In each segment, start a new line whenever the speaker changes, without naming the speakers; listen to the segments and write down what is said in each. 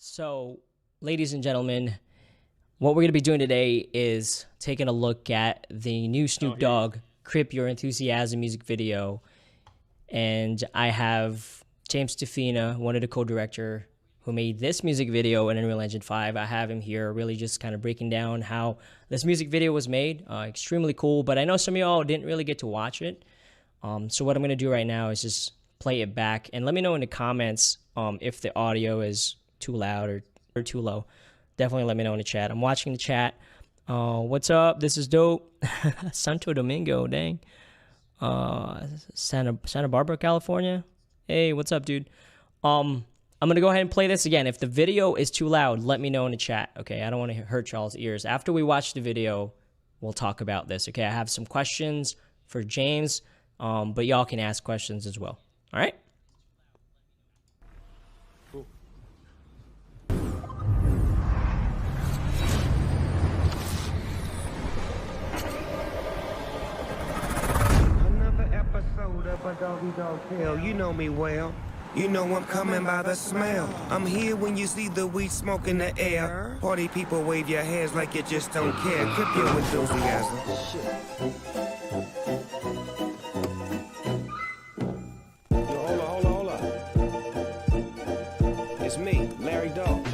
So, ladies and gentlemen, what we're going to be doing today is taking a look at the new Snoop Dogg Crip Your Enthusiasm music video. And I have James DeFina, one of the co-director who made this music video in Unreal Engine 5. I have him here really just kind of breaking down how this music video was made. Extremely cool, but I know some of y'all didn't really get to watch it. So what I'm going to do right now is just play it back and let me know in the comments if the audio is too loud or too low. Definitely let me know in the chat. I'm watching the chat. What's up? This is dope. Santo Domingo, dang. Santa Barbara, California. Hey, what's up, dude? I'm gonna go ahead and play this again. If the video is too loud, let me know in the chat. Okay, I don't want to hurt y'all's ears. After we watch the video, we'll talk about this. Okay, I have some questions for James, but y'all can ask questions as well. All right.
Doggy dog tail, you know me well. You know I'm coming by the smell. I'm here when you see the weed smoke in the air. Party people wave your hands like you just don't care. Crip your enthusiasm. Yo, hold up. It's me, Larry Dog.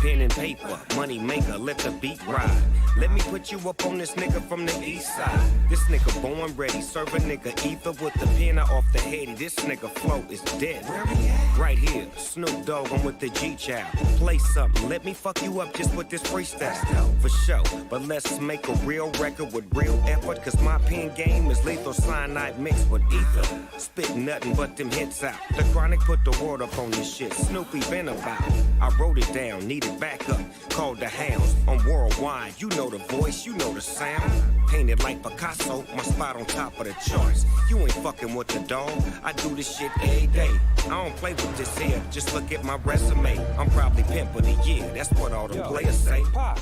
Pen and paper, money maker, let the beat ride. Let me put you up on this nigga from the east side. This nigga born ready, serve a nigga ether with the pen off the heady. This nigga flow is dead. Where we at? Right here, Snoop Dogg, I'm with the G-Child. Play something, let me fuck you up just with this freestyle. For sure, but let's make a real record with real effort. Cause my pen game is lethal cyanide mixed with ether. Spit nothing but them hits out. The Chronic put the word up on this shit. Snoopy been about. I wrote it down, need it back up. Called the Hounds on Worldwide. You know the voice, you know the sound. Painted like Picasso, my spot on top of the charts. You ain't fucking with the dog. I do this shit every day. I don't play with this here. Just look at my resume. I'm probably pimp of the year. That's what all the players say. Pop.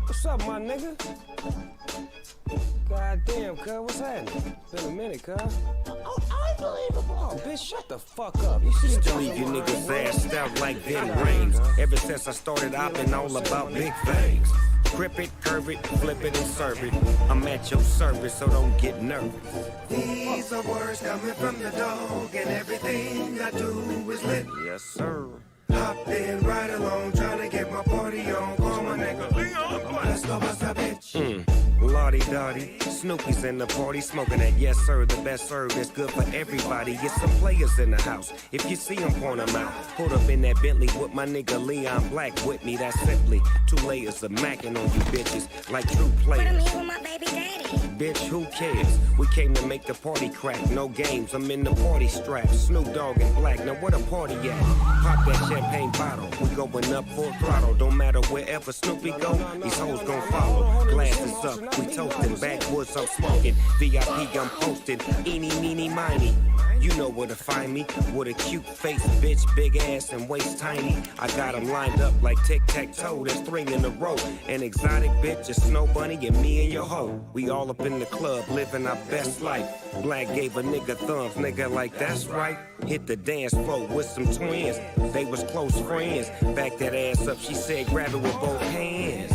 What's up, my nigga? God damn, cuz, what's happening? Been a minute, cuz. Unbelievable. Oh, bitch, shut the fuck up. You used to leave you niggas assed out like them rings. Ever since I started, I've been all about big things. Grip it, curve it, flip it, and serve it. I'm at your service, so don't get nervous. These are words coming from the dog, and everything I do is lit. Yes, sir. Hopped in right along, trying to get my party on. Call my nigga Leon. Let's go, what's up, bitch? Lottie Dottie, Snoopy's in the party, smoking that yes sir, the best serve that's good for everybody. Get some players in the house. If you see them, point them out. Put up in that Bentley with my nigga Leon Black with me. That's simply 2 layers of macking on you bitches like true players. But I'm here with my baby daddy. Bitch, who cares? We came to make the party crack. No games, I'm in the party strap. Snoop Dogg and Black. Now where the party at? Pop that champagne bottle. We going up full throttle. Don't matter wherever Snoopy go, these hoes gon' follow. Glasses up. We toasting, backwoods I'm smoking, VIP I'm posting, eeny, meeny, miny. You know where to find me, with a cute face, bitch, big ass and waist tiny. I got them lined up like tic-tac-toe, that's 3 in a row. An exotic bitch, a snow bunny, and me and your hoe. We all up in the club, living our best life. Black gave a nigga thumbs, nigga like that's right. Hit the dance floor with some twins, they was close friends. Back that ass up, she said grab it with both hands.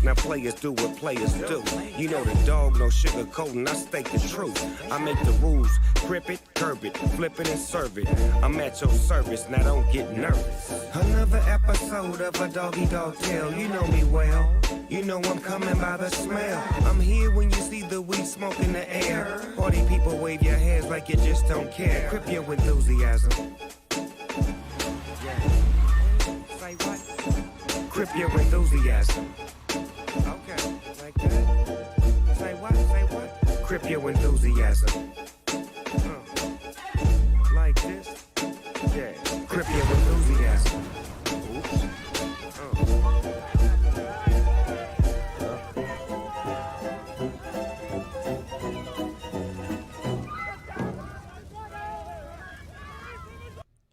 Now players do what players do. You know the dog, no sugarcoating, I state the truth. I make the rules, grip it, curb it, flip it and serve it. I'm at your service, now don't get nervous. Another episode of a doggy dog tale, you know me well. You know I'm coming by the smell. I'm here when you see the weed smoke in the air. Party people wave your hands like you just don't care. Crip your enthusiasm. Say what? Crip your enthusiasm. Okay, like that. Say what? Say what? Crip your enthusiasm. Like this. Yeah. Crip your enthusiasm. Oops.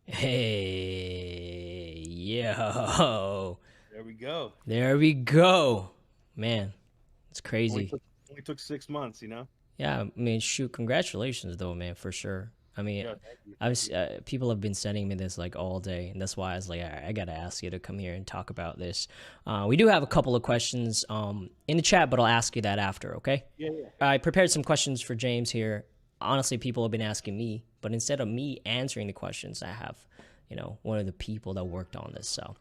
Hey, yo.
There we go.
There we go. Man, it's crazy.
Only took 6 months, you know?
Yeah, I mean, shoot, congratulations, though, man, for sure. I mean,
Yeah, thank you.
I was people have been sending me this like all day, and that's why I was like, I gotta ask you to come here and talk about this. We do have a couple of questions in the chat, but I'll ask you that after, okay?
Yeah, yeah.
I prepared some questions for James here. Honestly, people have been asking me, but instead of me answering the questions, I have, one of the people that worked on this. So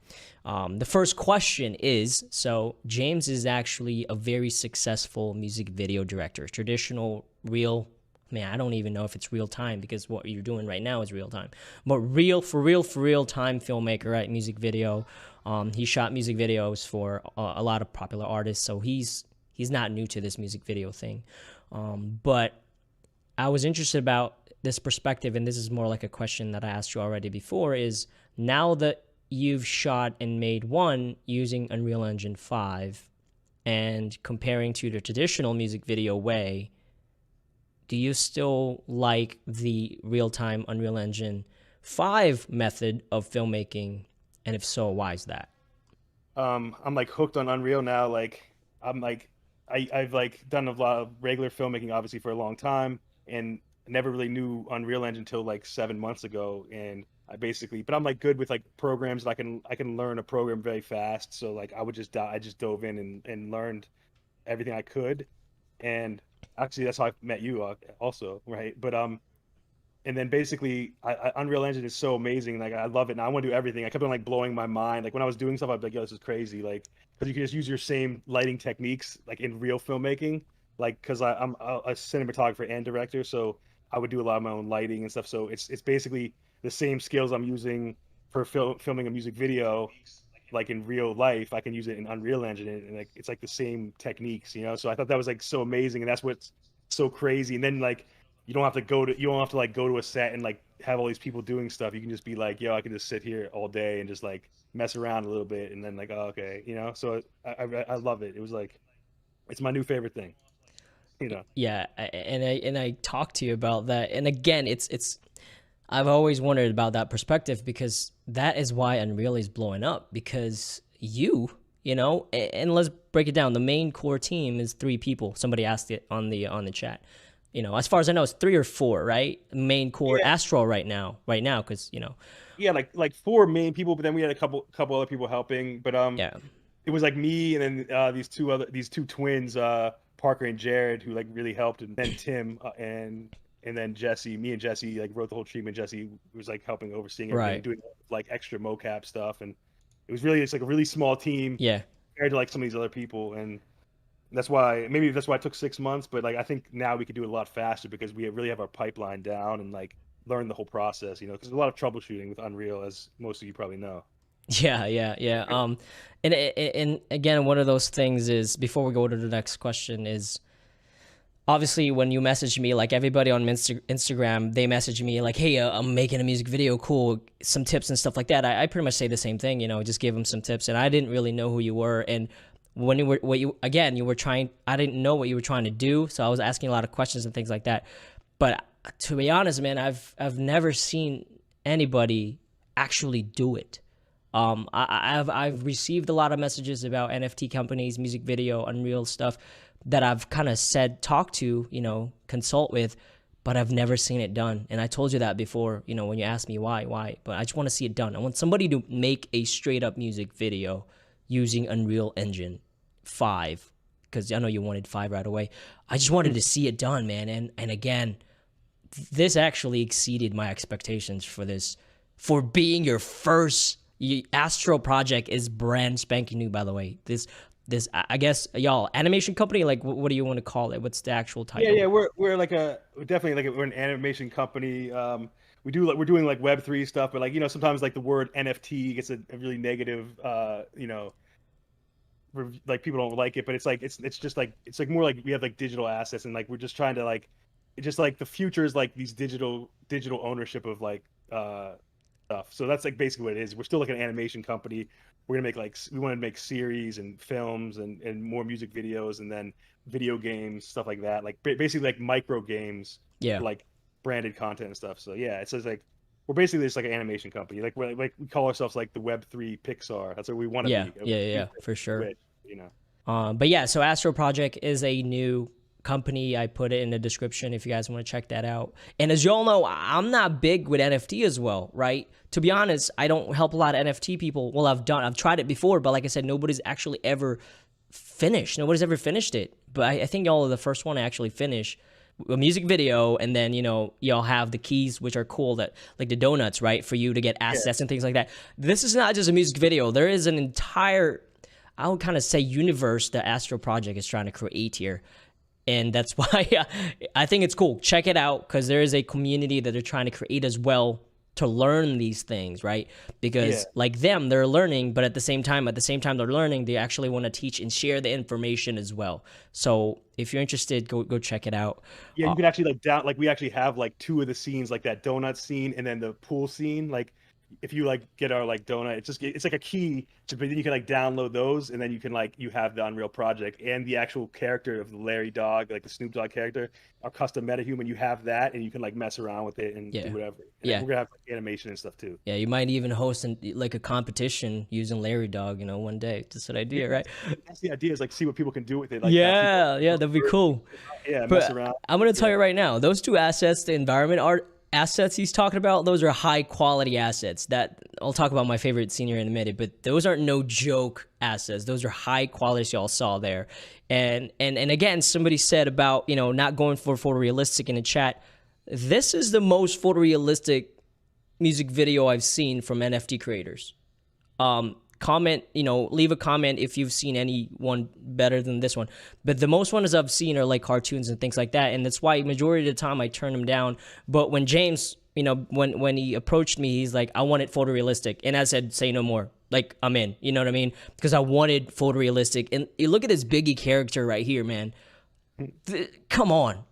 the first question is, so James is actually a very successful music video director, traditional, real, man, I don't even know if it's real time because what you're doing right now is real time, but for real time filmmaker, right? Music video. He shot music videos for a lot of popular artists, so he's not new to this music video thing. But I was interested about this perspective, and this is more like a question that I asked you already before, is now that you've shot and made one using Unreal Engine 5 and comparing to the traditional music video way, do you still like the real-time Unreal Engine 5 method of filmmaking? And if so, why is that?
I'm like hooked on Unreal now. Like I'm like I've like done a lot of regular filmmaking obviously for a long time, and never really knew Unreal Engine until like 7 months ago. And but I'm like good with like programs. I can learn a program very fast. So like I just dove in and learned everything I could. And actually that's how I met you also, right? But and then basically Unreal Engine is so amazing. Like I love it, and I want to do everything. I kept on like blowing my mind. Like when I was doing stuff, I'd be like, "Yo, this is crazy!" Like because you can just use your same lighting techniques like in real filmmaking. Like because I'm a cinematographer and director, so I would do a lot of my own lighting and stuff. So it's basically the same skills I'm using for filming a music video, like in real life. I can use it in Unreal Engine, and like it's like the same techniques, you know. So I thought that was like so amazing, and that's what's so crazy. And then like you don't have to like go to a set and like have all these people doing stuff. You can just be like, yo, I can just sit here all day and just like mess around a little bit, and then like, oh, okay, you know. So I love it. It was like it's my new favorite thing, you know.
Yeah, and I talked to you about that, and again, it's I've always wondered about that perspective because that is why Unreal is blowing up because and let's break it down. The main core team is 3 people. Somebody asked it on the chat. As far as I know, it's 3 or 4, right? Main core Astro right now, because
Yeah, like 4 main people, but then we had a couple other people helping. But
yeah,
it was like me and then these two twins, Parker and Jared, who like really helped, and then Tim and then Jesse. Me and Jesse like wrote the whole treatment. Jesse was like helping overseeing everything,
right,
doing like extra mocap stuff, and it's like a really small team
yeah.
compared to like some of these other people, and that's why it took 6 months. But like I think now we could do it a lot faster because we really have our pipeline down and like learn the whole process, because there's a lot of troubleshooting with Unreal, as most of you probably know.
Yeah. And again, one of those things is, before we go to the next question, is obviously when you message me, like everybody on Instagram, they message me like, hey, I'm making a music video, cool, some tips and stuff like that. I pretty much say the same thing, just give them some tips. And I didn't really know who you were. And when you were trying, I didn't know what you were trying to do. So I was asking a lot of questions and things like that. But to be honest, man, I've never seen anybody actually do it. I've received a lot of messages about NFT companies, music video, Unreal stuff that I've kind of talk to, consult with, but I've never seen it done. And I told you that before, when you asked me why, but I just want to see it done. I want somebody to make a straight up music video using Unreal Engine 5, because I know you wanted 5 right away. I just wanted to see it done, man. And again, this actually exceeded my expectations for being your first. Astro project is brand spanking new, by the way. This I guess, y'all, animation company, like what do you want to call it? What's the actual title?
Yeah, we're definitely we're an animation company. We're doing like Web3 stuff, but like sometimes like the word NFT gets a really negative like people don't like it, but it's just like it's like more like we have like digital assets, and like we're just trying to like it's just like the future is like these digital ownership of like stuff. So that's like basically what it is. We're still like an animation company. We're gonna make we want to make series and films and more music videos, and then video games, stuff like that. Like basically like micro games, like branded content and stuff. So yeah, it says like we're basically just like an animation company. Like we call ourselves like the Web3 Pixar. That's what we want to be.
Yeah, for sure.
But
yeah, so Astro Project is a new company. I put it in the description if you guys want to check that out. And as you all know, I'm not big with NFT as well, right? To be honest, I don't help a lot of NFT people. Well, I've tried it before, but like I said, nobody's actually ever finished. Nobody's ever finished it. But I think y'all are the first one to actually finish a music video, and then, you know, y'all have the keys, which are cool, that like the donuts, right, for you to get assets and things like that. This is not just a music video. There is an entire, I would kind of say, universe the Astro Project is trying to create here. And that's why I think it's cool. Check it out, because there is a community that they're trying to create as well to learn these things, right? Because like them, they're learning, but at the same time they're learning, they actually want to teach and share the information as well. So if you're interested, go check it out.
Yeah, you can actually like we actually have like 2 of the scenes, like that donut scene and then the pool scene. Like if you like get our like donut, it's like a key to, but then you can like download those, and then you can like, you have the Unreal project and the actual character of the Larry Dog, like the Snoop Dogg character, our custom metahuman. You have that, and you can like mess around with it and do whatever. And we're gonna have like, animation and stuff too. Yeah,
you might even host like a competition using Larry Dog, you know, one day. Just an idea, right?
That's the idea, is like see what people can do with it. Like,
that'd be cool.
Yeah, mess around.
I'm gonna tell you right now, those 2 assets, the environment art assets he's talking about, those are high quality assets. That I'll talk about my favorite scene here in a minute, but those aren't no joke assets. Those are high quality, y'all saw there. And again, somebody said about, you know, not going for photorealistic in the chat. This is the most photorealistic music video I've seen from NFT creators. Comment, you know, leave a comment if you've seen any one better than this one. But the most ones I've seen are like cartoons and things like that, and that's why majority of the time I turn them down. But when James, you know, when he approached me, he's like, I want it photorealistic, and I said, say no more. Like, I'm in, you know what I mean? Because I wanted photorealistic. And you look at this Biggie character right here, man. Come on.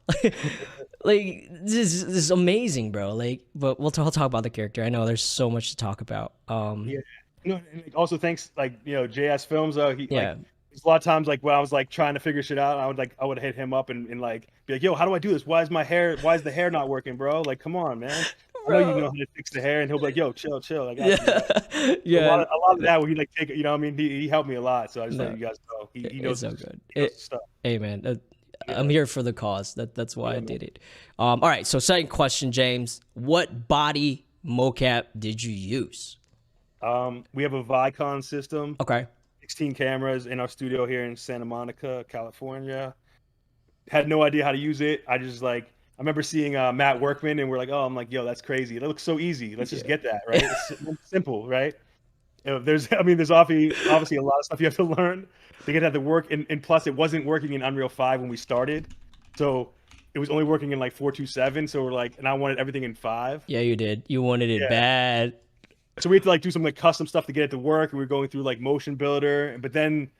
Like, this is amazing, bro. Like, but we'll talk about the character. I know there's so much to talk about.
Yeah. No, and also thanks, like, you know, JSFILMZ. Like, there's a lot of times, like, when I was like trying to figure shit out, I would hit him up and like be like, yo, how do I do this? Why is the hair not working, bro? Like, come on, man. I know you know how to fix the hair. And he'll be like, yo, chill. I got you. A lot of that where he like take it, you know what I mean? He helped me a lot. So I just let you guys know. He knows
so good.
He knows stuff.
Hey, man, I'm here for the cause. That's why I did it. All right. So second question, James, what body mocap did you use?
We have a Vicon system.
Okay.
16 cameras in our studio here in Santa Monica, California. Had no idea how to use it. I just like, I remember seeing Matt Workman, and we're like, oh, I'm like, yo, that's crazy. It looks so easy. Let's just get that, right? It's simple, right? You know, there's obviously a lot of stuff you have to learn to get that to work. And plus, it wasn't working in Unreal 5 when we started. So it was only working in like 4.2.7. So we're like, and I wanted everything in 5.
Yeah, you did. You wanted it bad.
So we had to like do some like custom stuff to get it to work, and we were going through like Motion Builder, but then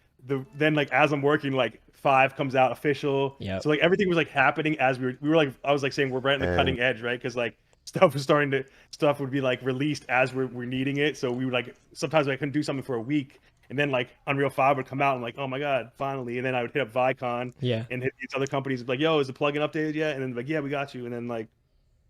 like as I'm working, like 5 comes out official. Yeah. So like everything was like happening as we were like, I was like saying we're right on the cutting edge, right? Because like stuff would be like released as we're needing it. So we would like, sometimes I couldn't do something for a week, and then like Unreal 5 would come out and like, oh my god, finally. And then I would hit up Vicon and hit these other companies like, yo, is the plugin updated yet? And then like, yeah, we got you. And then like,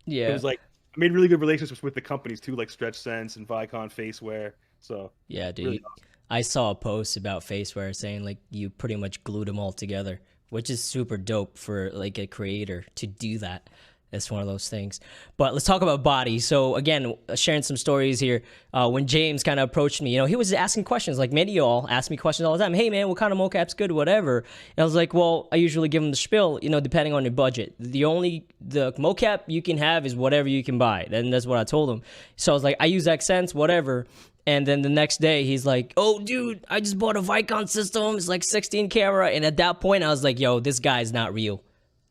it was like, I made really good relationships with the companies too, like Stretch Sense and Vicon Faceware. So
yeah, dude.
Really awesome.
I saw a post about Faceware saying like you pretty much glued them all together, which is super dope for like a creator to do that. It's one of those things. But let's talk about body. So again, sharing some stories here. When James kind of approached me, you know, he was asking questions. Like many of y'all ask me questions all the time. Hey man, what kind of mocap's good, whatever. And I was like, well, I usually give them the spiel, you know, depending on your budget. The mocap you can have is whatever you can buy. And that's what I told him. So I was like, I use Accents, whatever. And then the next day, he's like, oh, dude, I just bought a Vicon system. It's like 16 camera. And at that point, I was like, yo, this guy's not real.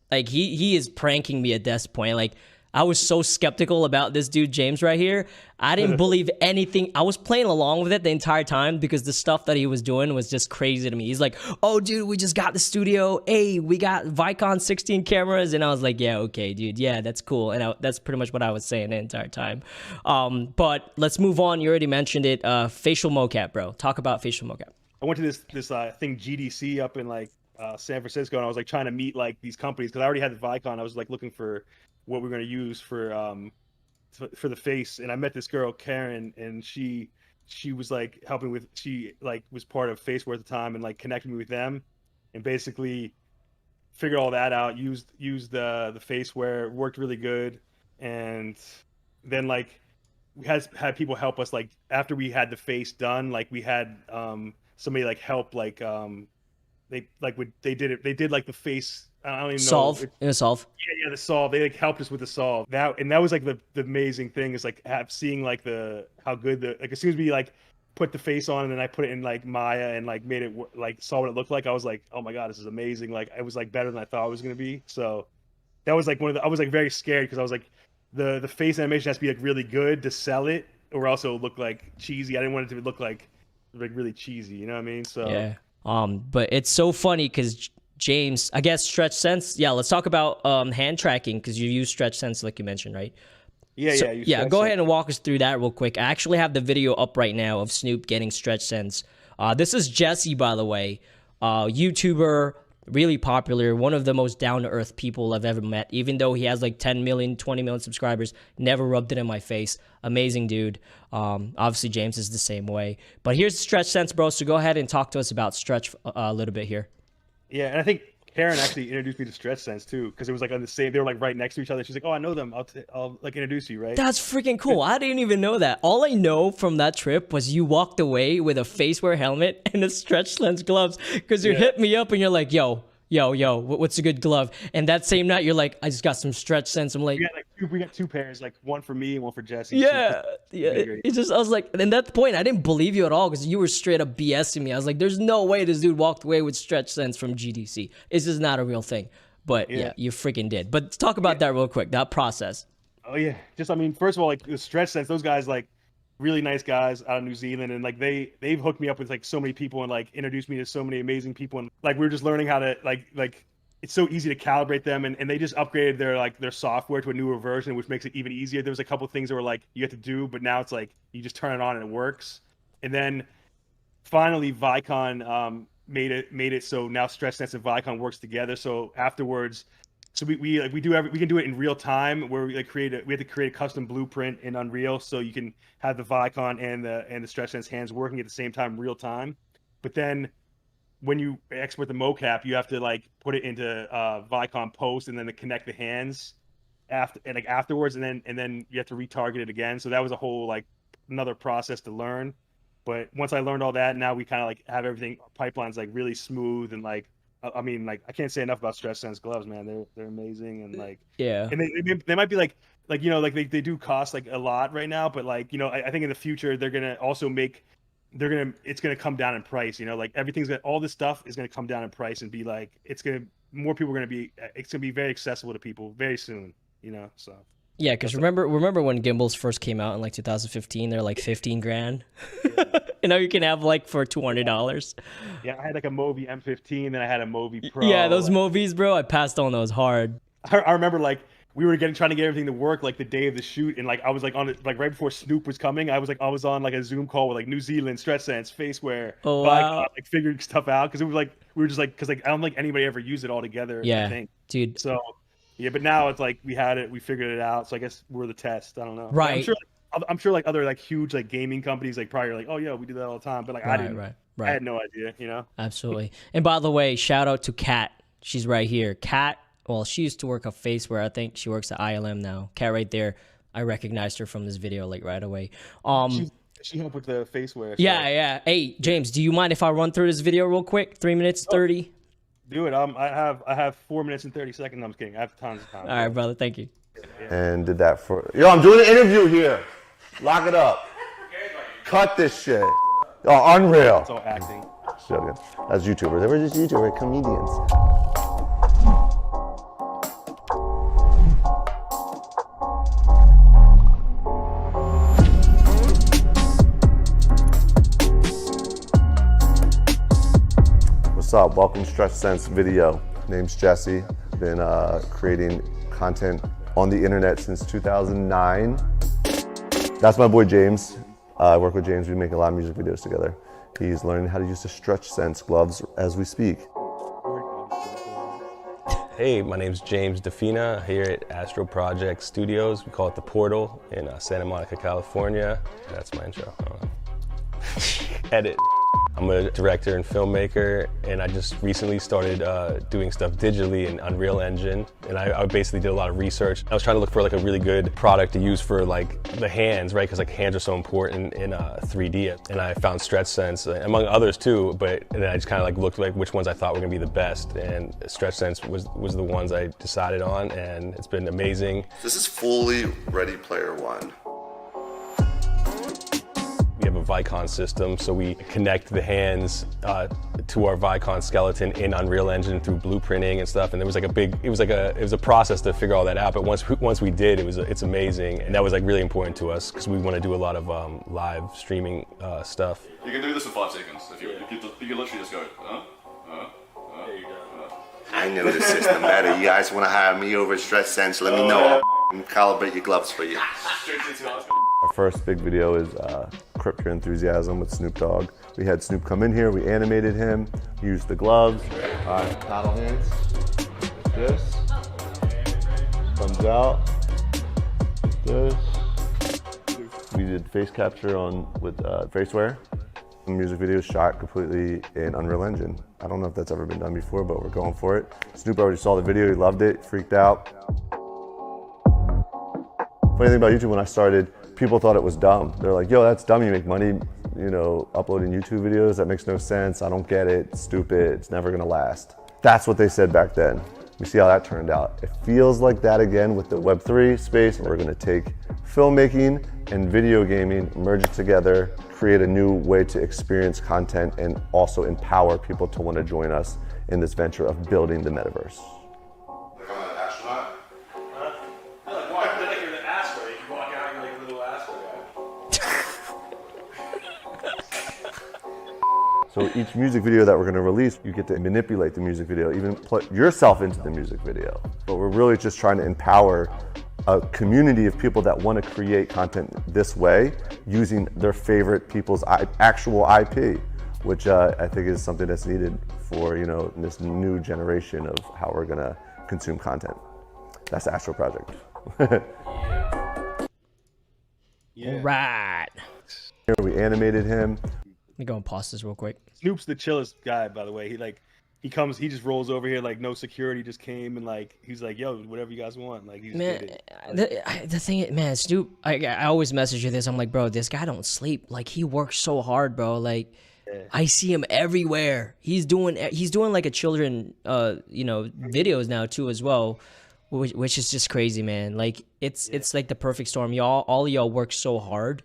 Like, he is pranking me at this point. Like, I was so skeptical about this dude, James, right here. I didn't believe anything. I was playing along with it the entire time because the stuff that he was doing was just crazy to me. He's like, oh, dude, we just got the studio. Hey, we got Vicon 16 cameras. And I was like, yeah, okay, dude. Yeah, that's cool. And that's pretty much what I was saying the entire time. But let's move on. You already mentioned it. Facial mocap, bro. Talk about facial mocap.
I went to this thing, GDC, up in like San Francisco, and I was like trying to meet like these companies because I already had the Vicon. I was like looking for what we're going to use for the face, and I met this girl Karen, and she was like helping with, she like was part of Faceware at the time and like connected me with them, and basically figured all that out. Used the face wear, worked really good, and then like we had people help us. Like after we had the face done, like we had somebody like help like they did like the face. I don't even
Solve.
know.
It was solve.
Yeah, the solve. They like helped us with the solve. That was like the amazing thing is like seeing like how good like as soon as we like put the face on and then I put it in like Maya and like made it like saw what it looked like. I was like, oh my god, this is amazing. Like it was like better than I thought it was gonna be. So that was like I was like very scared because I was like the face animation has to be like really good to sell it or else it'll look like cheesy. I didn't want it to look like really cheesy. You know what I mean? So
yeah. But it's so funny because James, I guess Stretch Sense. Yeah, let's talk about hand tracking because you use Stretch Sense like you mentioned, right?
Yeah.
Go ahead and walk us through that real quick. I actually have the video up right now of Snoop getting Stretch Sense. This is Jesse, by the way, YouTuber, really popular, one of the most down-to-earth people I've ever met. Even though he has like 10 million, 20 million subscribers, never rubbed it in my face. Amazing dude. Obviously, James is the same way. But here's Stretch Sense, bro. So go ahead and talk to us about Stretch a little bit here.
Yeah, and I think Karen actually introduced me to Stretch Sense too, because it was like on the same. They were like right next to each other. She's like, "Oh, I know them. I'll like introduce you, right?"
That's freaking cool. I didn't even know that. All I know from that trip was you walked away with a facewear helmet and a Stretch Lens gloves because you hit me up and you're like, "Yo, what's a good glove?" And that same night, you're like, "I just got some Stretch Sense." I'm like,
we got two pairs, like one for me and one for Jesse.
Yeah. It's just I was like, and at that point, I didn't believe you at all because you were straight up BSing me. I was like, "There's no way this dude walked away with Stretch Sense from GDC. This is not a real thing." But yeah, you freaking did. But let's talk about that real quick. That process.
Oh yeah, just I mean, first of all, like the Stretch Sense, those guys like really nice guys out of New Zealand, and like they've hooked me up with like so many people and like introduced me to so many amazing people, and like we were just learning how to like it's so easy to calibrate them, and they just upgraded their software to a newer version, which makes it even easier. There was a couple things that were like you have to do, but now it's like you just turn it on and it works. And then finally Vicon made it so now Stretch Sense and Vicon works together. So afterwards, so we can do it in real time where we have to create a custom blueprint in Unreal so you can have the Vicon and the Stretch Sense hands working at the same time real time. But then when you export the mocap, you have to like put it into Vicon Post and then to connect the hands afterwards, and then you have to retarget it again. So that was a whole like another process to learn. But once I learned all that, now we kind of like have everything pipelines like really smooth and like I mean like I can't say enough about Stretch Sense gloves, man. They're amazing and like and they might be like you know like they do cost like a lot right now, but like you know I think in the future they're gonna also it's gonna come down in price, you know, like all this stuff is gonna come down in price and be like it's gonna be very accessible to people very soon, you know. So
yeah, because remember when gimbals first came out in like 2015, they're like 15 grand. You know, you can have like for $200.
Yeah, I had like a Movi M15, then I had a Movi Pro.
Yeah, those Movies, bro, I passed on those hard.
I remember like we were trying to get everything to work like the day of the shoot, and like I was like on it like right before Snoop was coming. I was on like a Zoom call with like New Zealand, Stretch Sense, Facewear,
wow.
like figuring stuff out because it was like we were just like because like I don't think anybody ever used it all together.
Yeah,
I think.
Dude.
So yeah, but now it's like we figured it out. So I guess we're the test. I don't know.
Right.
I'm sure like other like huge like gaming companies like probably are like, oh yeah, we do that all the time. But like I didn't.
Right.
I had no idea. You know.
Absolutely. And by the way, shout out to Kat. She's right here. Kat. Well, she used to work at Facewear. I think she works at ILM now. Kat right there. I recognized her from this video like right away.
She helped with the Facewear. So.
Yeah. Hey, James, do you mind if I run through this video real quick? 3 minutes, 30?
Do it. I have 4 minutes and 30 seconds. I'm just kidding. I have tons of time.
All right, brother. Thank you.
And did that for... Yo, I'm doing an interview here. Lock it up. Cut this shit. Oh, unreal.
It's all acting.
As YouTubers. They were just YouTuber comedians. What's up? Welcome to Stretch Sense video. Name's Jesse. Been creating content on the internet since 2009. That's my boy James. I work with James. We make a lot of music videos together. He's learning how to use the Stretch Sense gloves as we speak.
Hey, my name's James DeFina here at Astro Project Studios. We call it The Portal in Santa Monica, California. That's my intro. Edit. I'm a director and filmmaker, and I just recently started doing stuff digitally in Unreal Engine. And I basically did a lot of research. I was trying to look for like a really good product to use for like the hands, right? Because like hands are so important in 3D. And I found Stretch Sense, among others too. But and then I just kind of like looked like which ones I thought were gonna be the best. And Stretch Sense was the ones I decided on, and it's been amazing.
This is fully Ready Player One.
We have a Vicon system, so we connect the hands to our Vicon skeleton in Unreal Engine through blueprinting and stuff. And there was like it was a process to figure all that out. But once we did, it's amazing, and that was like really important to us because we want to do a lot of live streaming stuff.
You can do this in 5 seconds if you can literally just go.
I know the system better. You guys want to hire me over at Stretch Sense? Let me know. I'll calibrate your gloves for you. Our first big video is Crip Your Enthusiasm with Snoop Dogg. We had Snoop come in here, we animated him, used the gloves. Paddle hands. This. Thumbs out. This. We did face capture with Faceware. The music video is shot completely in Unreal Engine. I don't know if that's ever been done before, but we're going for it. Snoop already saw the video, he loved it, freaked out. Funny thing about YouTube, when I started, people thought it was dumb. They're like, yo, that's dumb, you make money, you know, uploading YouTube videos, that makes no sense, I don't get it, it's stupid, it's never gonna last. That's what they said back then. We see how that turned out. It feels like that again with the Web3 space. We're gonna take filmmaking and video gaming, merge it together, create a new way to experience content, and also empower people to want to join us in this venture of building the metaverse.
Like I'm an astronaut. Huh? Like why? Like you're an Astro. You can walk out, you're like a little Astro guy.
So each music video that we're going to release, you get to manipulate the music video, even put yourself into the music video. But we're really just trying to empower a community of people that want to create content this way using their favorite people's actual IP, which I think is something that's needed for, you know, this new generation of how we're going to consume content. That's the Astro Project.
All right.
Here we animated him.
Let me go and pause this real quick.
Snoop's the chillest guy, by the way. He comes, he just rolls over here like no security, just came and like he's like, yo, whatever you guys want. Like he's
Man, the thing is, man, Snoop, I always message you this. I'm like, bro, this guy don't sleep. Like he works so hard, bro. Like I see him everywhere. He's doing like a children, you know, videos now too as well, which is just crazy, man. Like it's like the perfect storm. All of y'all work so hard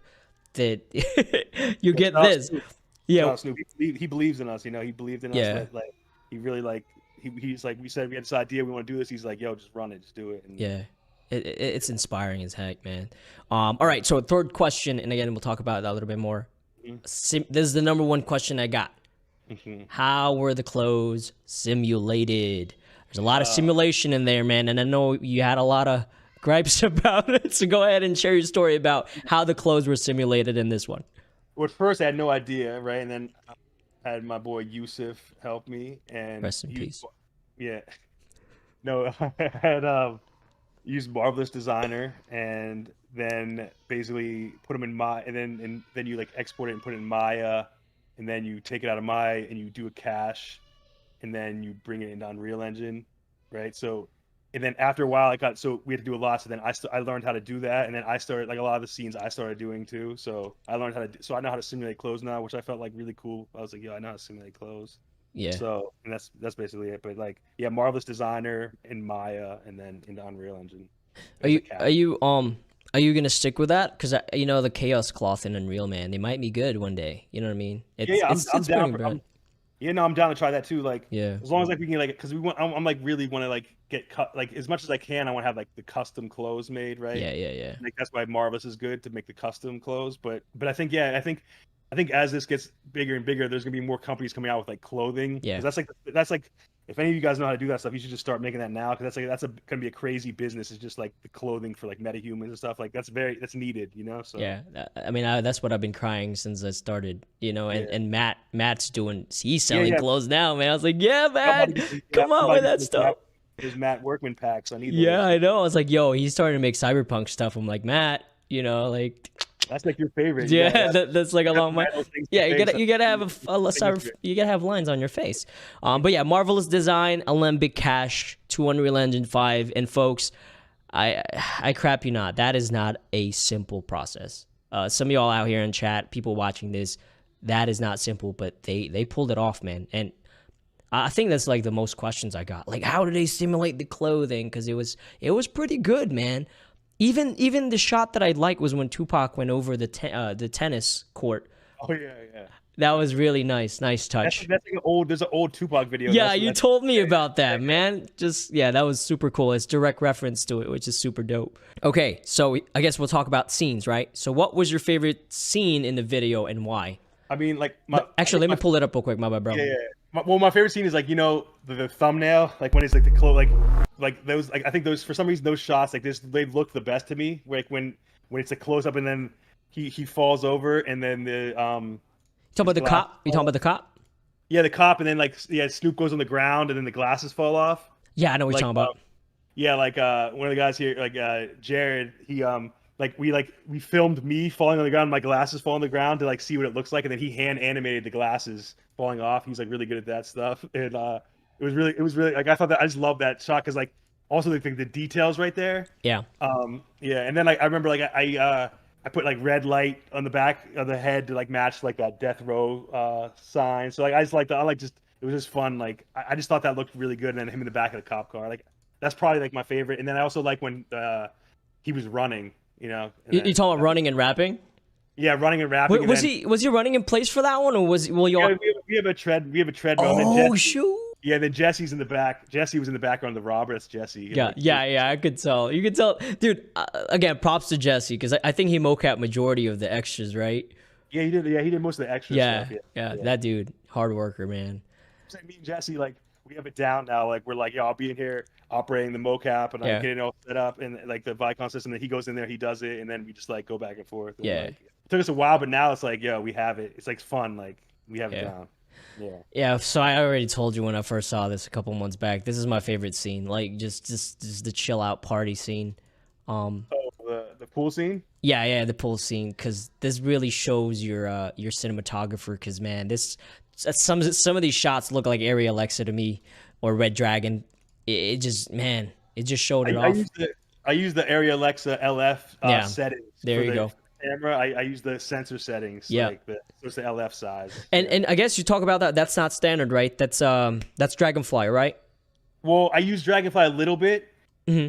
that you get this.
Snoop.
Yeah,
Snoop, he believes in us. You know, he believed in us. Like he really like he's like, we said we had this idea, we want to do this. He's like, yo, just run it, just do it. And
yeah, it's inspiring as heck, man. All right, so third question, and again we'll talk about that a little bit more. This is the number one question I got. How were the clothes simulated? There's a lot of simulation in there, man, and I know you had a lot of gripes about it. So go ahead and share your story about how the clothes were simulated in this one.
Well, at first I had no idea, right? And then I had my boy Yusuf help me, and
Rest in peace.
Yeah. No, I had used Marvelous Designer, and then basically put them in Maya, and then you like export it and put it in Maya, and then you take it out of Maya and you do a cache, and then you bring it into Unreal Engine, right? So, and then after a while we had to do a lot. So then I learned how to do that, and then I started like a lot of the scenes I started doing too. So I learned so I know how to simulate clothes now, which I felt like really cool. I was like, yo, I know how to simulate clothes.
Yeah.
So, and that's basically it. But like, yeah, Marvelous Designer in Maya, and then into Unreal Engine.
Are you gonna stick with that? Because you know the Chaos Cloth in Unreal, man, they might be good one day. You know what I mean?
I'm down. I'm down to try that too. Like,
yeah,
as long as like we can like, because I'm like really want to like get cut like as much as I can. I want to have like the custom clothes made, right?
Yeah.
Like that's why Marvelous is good to make the custom clothes. But I think I think as this gets bigger and bigger, there's gonna be more companies coming out with like clothing.
Yeah.
'Cause that's like if any of you guys know how to do that stuff, you should just start making that now, because gonna be a crazy business. It's just like the clothing for like metahumans and stuff. Like that's needed, you know. So
yeah, I mean that's what I've been crying since I started, you know. And Matt's he's selling clothes now, man. I was like, yeah, man, come on with that stuff.
There's Matt Workman packs. I need.
Yeah, I know. I was like, yo, he's starting to make cyberpunk stuff. I'm like, Matt, you know, like
That's like your favorite.
Yeah, that's like a long one. Yeah, you gotta have you gotta have lines on your face. But yeah, marvelous design, Alembic Cache to Unreal Engine 5, and folks, I crap you not, that is not a simple process. Some of y'all out here in chat, people watching this, that is not simple, but they pulled it off, man. And I think that's like the most questions I got. Like, how do they simulate the clothing? Because it was pretty good, man. Even the shot that I like was when Tupac went over the tennis court.
Oh yeah.
That was really nice. Nice touch.
That's like there's an old Tupac video.
Yeah, you told me about that, man. That was super cool. It's direct reference to it, which is super dope. Okay, so I guess we'll talk about scenes, right? So what was your favorite scene in the video and why?
I mean, like
let me pull it up real quick, my bad, bro.
Yeah. My favorite scene is like, the thumbnail, like when it's like like those, like I think those, for some reason, those shots like this, they look the best to me. Like when it's a close up and then he falls over and then the
You talking about the cop? You talking about the cop?
Yeah, the cop, and then Snoop goes on the ground and then the glasses fall off.
Yeah, I know what you're talking about.
Yeah, like one of the guys here, like Jared, he we filmed me falling on the ground, my glasses fall on the ground to like see what it looks like, and then he hand animated the glasses falling off. He's like really good at that stuff, and it was really like I thought that I just love that shot because like also the details right there.
Yeah.
Yeah, and then like I remember like I put like red light on the back of the head to like match like that death row sign. So like I just like it was just fun. Like I just thought that looked really good, and then him in the back of the cop car, like that's probably like my favorite. And then I also like when he was running. You talking
about running and rapping?
Yeah, running and rapping.
Was he running in place for that one, or was we
have a treadmill.
Oh shoot!
Yeah, then Jesse's in the back. Jesse was in the background of the robber. That's Jesse.
Yeah. I could tell. You could tell, dude. Again, props to Jesse because I think he mocap majority of the extras, right?
Yeah, he did. Yeah, he did most of the extras.
Yeah,
stuff.
Yeah. That dude, hard worker, man.
Me and Jesse, like we have it down now. Like we're like, I'll be in here operating the mocap and I'm getting it all set up and like the Vicon system. And he goes in there, he does it, and then we just like go back and forth. And,
yeah,
it took us a while, but now it's like, we have it. It's like fun. Like we have it down.
Yeah, so I already told you when I first saw this a couple months back. This is my favorite scene, like just the chill out party scene.
The pool scene.
Yeah, the pool scene, because this really shows your cinematographer. Because man, some of these shots look like Area Alexa to me, or Red Dragon. It just showed it off.
I use the Area Alexa LF settings.
There you go.
Camera, I use the sensor settings.
Yeah,
like so it's the LF size.
And I guess you talk about that. That's not standard, right? That's Dragonfly, right?
Well, I use Dragonfly a little bit,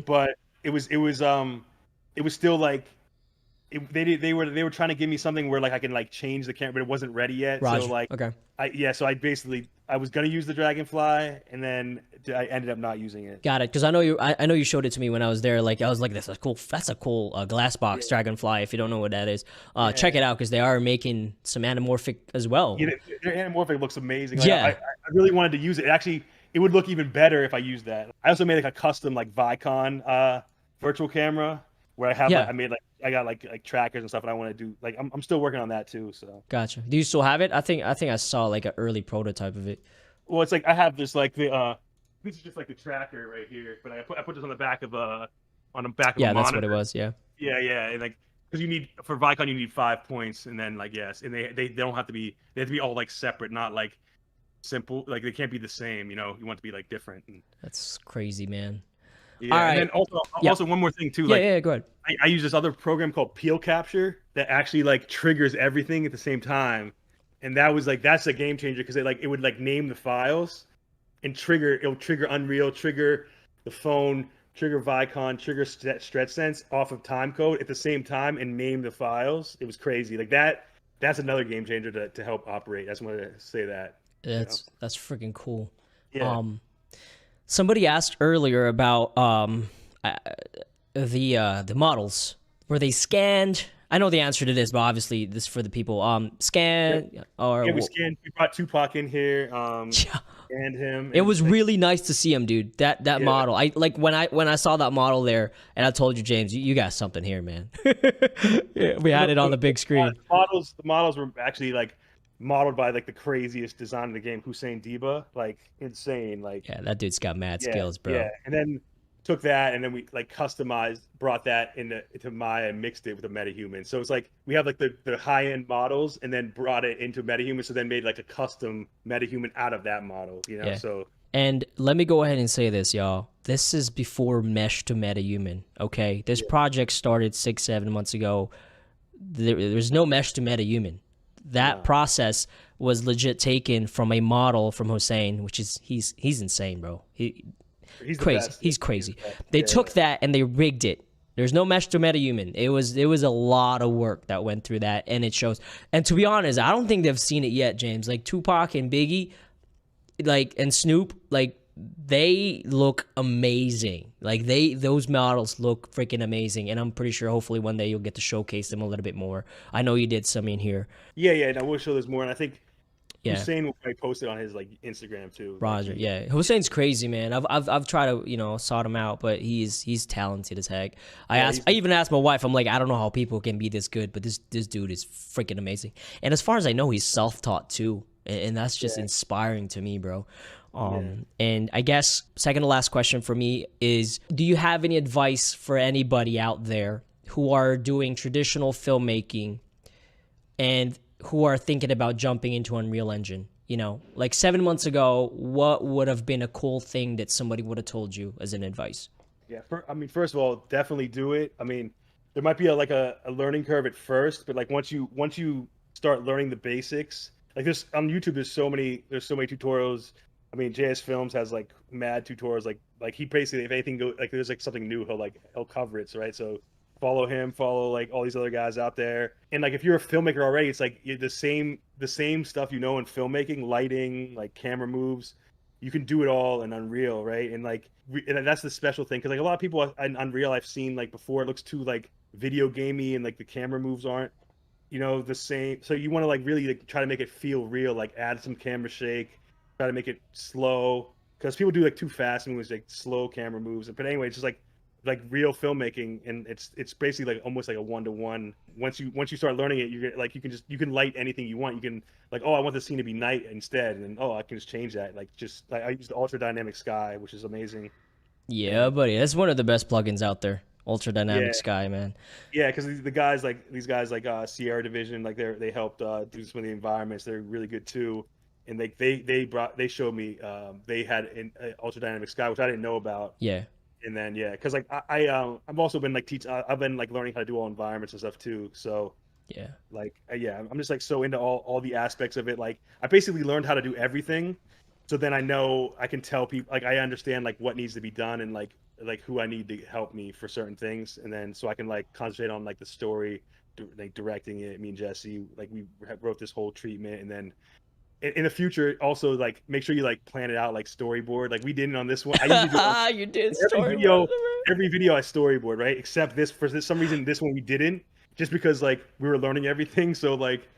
but it was still like they were trying to give me something where like I can like change the camera, but it wasn't ready yet.
Roger.
So like
okay.
So I was gonna use the Dragonfly, and then I ended up not using it.
Got it, because I know you showed it to me when I was there. Like I was like, that's a cool glass box Dragonfly. If you don't know what that is, check it out, because they are making some anamorphic as well.
Yeah, their anamorphic looks amazing. Like, I really wanted to use it. Actually, it would look even better if I used that. I also made like a custom like Vicon virtual camera where I have I got like trackers and stuff, and I want to do like I'm still working on that too. So
gotcha. Do you still have it? I think I saw like an early prototype of it.
Well, it's like I have this like the this is just like the tracker right here, but I put this on the back of a monitor.
That's what it was. Yeah,
and like because you need for Vicon you need 5 points, and then like and they don't have to be, they have to be all like separate, not like simple, like they can't be the same. You want to be like different.
That's crazy, man.
Yeah, and then also one more thing too.
Yeah, go ahead.
I use this other program called Peel Capture that actually like triggers everything at the same time, and that's a game changer because it would like name the files, and it'll trigger Unreal, trigger the phone, trigger Vicon, trigger StretchSense off of timecode at the same time, and name the files. It was crazy. Like that. That's another game changer to help operate. I just wanted to say that.
That's freaking cool.
Yeah.
Somebody asked earlier about the models. Were they scanned? I know the answer to this, but obviously this is for the people. Scan or
we scanned. We brought Tupac in here. Scanned him.
It was really nice to see him, dude. That model. I like when I saw that model there, and I told you, James, you got something here, man. We had it on the big screen.
The models were actually like modeled by like the craziest design in the game, Hussein Diba, like insane. Like
that dude's got mad skills, bro.
Yeah, and then took that and then we like brought that into Maya and mixed it with a MetaHuman. So it's like we have like the high end models and then brought it into MetaHuman. So then made like a custom MetaHuman out of that model, you know?
Yeah.
So.
And let me go ahead and say this, y'all. This is before mesh to MetaHuman, okay? This project started 6-7 months ago. There's no mesh to MetaHuman. That process was legit taken from a model from Hossein, which is he's insane, bro. He's crazy. He's crazy. They took that and they rigged it. There's no mesh to MetaHuman. It was a lot of work that went through that, and it shows. And to be honest, I don't think they've seen it yet, James. Like Tupac and Biggie, like, and Snoop, like, they look amazing. Like those models look freaking amazing, and I'm pretty sure hopefully one day you'll get to showcase them a little bit more. I know you did some in here.
Yeah, no, we'll show this more, and I think Hussein will probably post it on his like Instagram too.
Roger, yeah, Hussein's crazy, man. I've tried to sort him out, but he's talented as heck. I even asked my wife, I'm like, I don't know how people can be this good, but this dude is freaking amazing. And as far as I know, he's self-taught too, and that's just inspiring to me, bro. And I guess second to last question for me is, do you have any advice for anybody out there who are doing traditional filmmaking and who are thinking about jumping into Unreal Engine? You know, like 7 months ago, what would have been a cool thing that somebody would have told you as an advice?
Yeah, first of all, definitely do it. I mean, there might be a learning curve at first, but like once you start learning the basics, like this on YouTube, there's so many tutorials. I mean, JSFILMZ has like mad tutorials. Like he basically, if anything goes, like there's like something new, he'll cover it. So, right. So follow him, follow like all these other guys out there. And like if you're a filmmaker already, it's like the same stuff in filmmaking, lighting, like camera moves. You can do it all in Unreal, right? And like and that's the special thing, because like a lot of people in Unreal I've seen like before, it looks too like video gamey and like the camera moves aren't the same. So you want to like really like try to make it feel real, like add some camera shake. Try to make it slow, because people do like too fast movies, like slow camera moves. But anyway, it's just like real filmmaking, and it's basically like almost like a 1-to-1. Once you start learning it, you like you can light anything you want. You can like, oh, I want the scene to be night instead, and I can just change that. Like just like I use the ultra dynamic sky, which is amazing.
Yeah, buddy, that's one of the best plugins out there. Ultra dynamic sky, man.
Yeah, because these guys like Sierra Division, like they helped do some of the environments. They're really good too. And they showed me they had an ultra dynamic sky, which I didn't know about.
Yeah.
And then because like I've also been like I've been like learning how to do all environments and stuff too. So like I'm just like so into all the aspects of it. Like I basically learned how to do everything, so then I know I can tell people, like I understand like what needs to be done and like who I need to help me for certain things, and then so I can like concentrate on like the story, like directing it. Me and Jesse, like we wrote this whole treatment, and then in the future, also like make sure you like plan it out, like storyboard. Like we didn't on this one. I usually do
you did
every video I storyboard, right? Except this, for some reason, this one we didn't, just because like we were learning everything. So like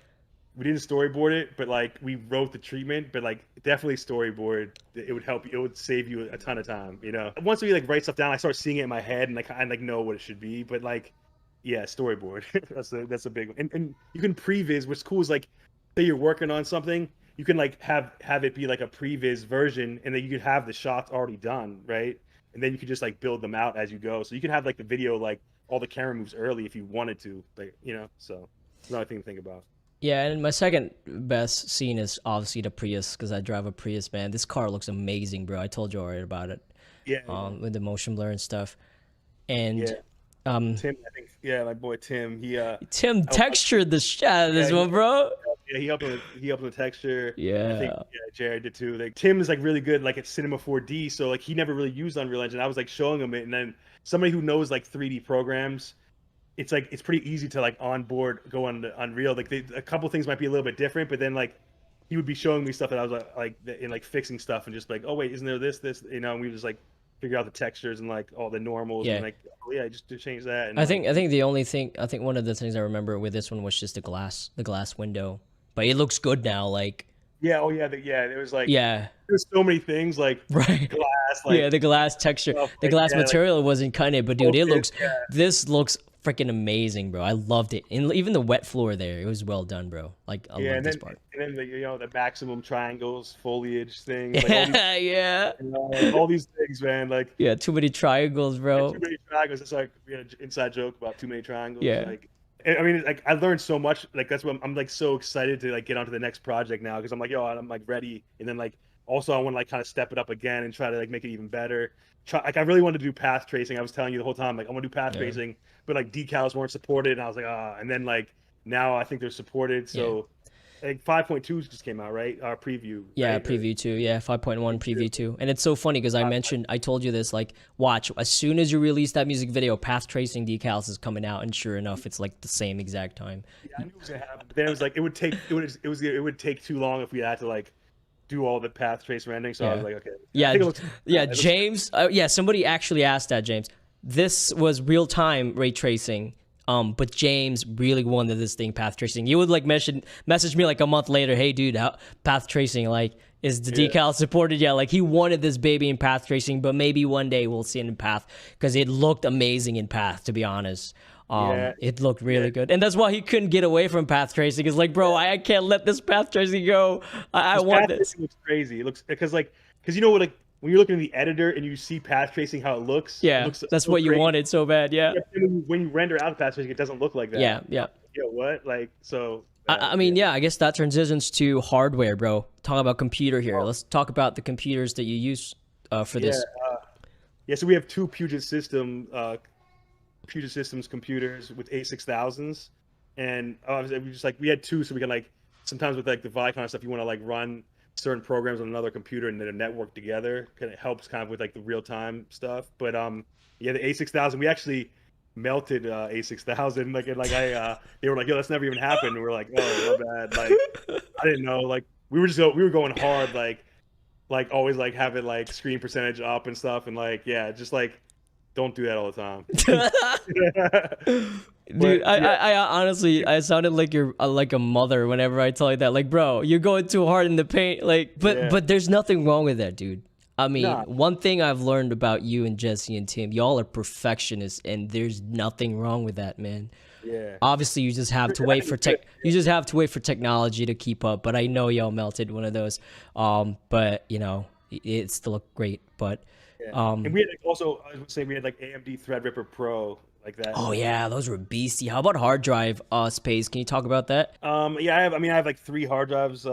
we didn't storyboard it, but like we wrote the treatment. But like definitely storyboard. It would help you. It would save you a ton of time. Once we like write stuff down, I start seeing it in my head, and like I like know what it should be. But like storyboard. that's a big one. And you can previs, what's cool is like, say you're working on something, you can like have it be like a previs version, and then you could have the shots already done, right? And then you could just like build them out as you go. So you could have like the video, like all the camera moves early if you wanted to, like so it's another thing to think about.
Yeah, and my second best scene is obviously the Prius, because I drive a Prius, man. This car looks amazing, bro. I told you already about it. With the motion blur and stuff. And
Tim, I think, my boy Tim,
Tim textured the shit out of this one, bro.
Yeah, he helped with the texture.
Yeah.
I think Jared did too. Like Tim is like really good like at Cinema 4D, so like he never really used Unreal Engine. I was like showing him it, and then somebody who knows like 3D programs, it's like it's pretty easy to like onboard go on the Unreal. Like a couple things might be a little bit different, but then like he would be showing me stuff that I was like in like fixing stuff, and just like, oh wait, isn't there this and we just like figure out the textures and like all the normals and like just to change that. And
I think one of the things I remember with this one was just the glass window, but it looks good now. Like
it was like there's so many things like glass, like
the glass texture, the glass material wasn't cut it, but dude, this looks freaking amazing, bro. I loved it. And even the wet floor there, it was well done, bro. Like, I love this part.
And then the, you know, the maximum triangles, foliage things, like all these,
Yeah.
you know, like all these things, man. Like
Yeah, too many triangles, bro.
too many triangles. It's like we had an inside joke about too many triangles.
Yeah.
Like, I mean, like I learned so much. Like that's what I'm like so excited to like get onto the next project now because I'm like, yo, I'm like ready. And then like also I want to like kind of step it up again and try to like make it even better. Like I really wanted to do path tracing. I was telling you the whole time, like I want to do path tracing, but like decals weren't supported, and I was like, ah. And then like now I think they're supported. So like 5.2 just came out, right? Our preview.
Yeah,
right?
preview 2. Yeah, 5.1 preview 2. And it's so funny because I told you this, like, watch, as soon as you release that music video, path tracing decals is coming out, and sure enough, it's like the same exact time.
Yeah, I knew it was gonna happen. But then it was like it would take too long if we had to like do all the path trace rendering. So I was like, okay.
James. Somebody actually asked that, James. This was real time ray tracing. But James really wanted this thing path tracing. You would like message me like a month later, hey dude, path tracing, like, is the decal supported? Yeah, like he wanted this baby in path tracing, but maybe one day we'll see it in path because it looked amazing in path, to be honest. It looked really good, and that's why he couldn't get away from path tracing. It's like, bro, I can't let this path tracing go. I want this.
It looks crazy. It looks because you know what, like when you're looking in the editor and you see path tracing how it looks.
Yeah, that's what you wanted so bad. Yeah.
When you render out path tracing, it doesn't look like that.
Yeah.
You know what? Like so.
I mean, I guess that transitions to hardware, bro. Talk about computer here. Let's talk about the computers that you use for this.
So we have two Puget Systems computers with A6000s, and obviously we had two, so we can like sometimes with like the Vicon stuff, you want to like run certain programs on another computer and then a network together. It helps kind of with like the real time stuff. But the A6000, we actually melted A6000. They were like, yo, that's never even happened. And we're like, oh, my bad. Like I didn't know. Like we were going hard. Like always like having like screen percentage up and stuff. And like just like don't do that all the time.
Dude, I honestly, I sounded like you're like a mother whenever I tell you that. Like, bro, you're going too hard in the paint. Like, but there's nothing wrong with that, dude. I mean, one thing I've learned about you and Jesse and Tim, y'all are perfectionists, and there's nothing wrong with that, man.
Yeah.
Obviously, you just have to wait for technology to keep up. But I know y'all melted one of those. But you know, it still looked great. But
and we had also, I would say we had like AMD Threadripper Pro. Like that.
Oh yeah, those were beastie. How about hard drive space? Can you talk about that?
I have like 3 hard drives. 2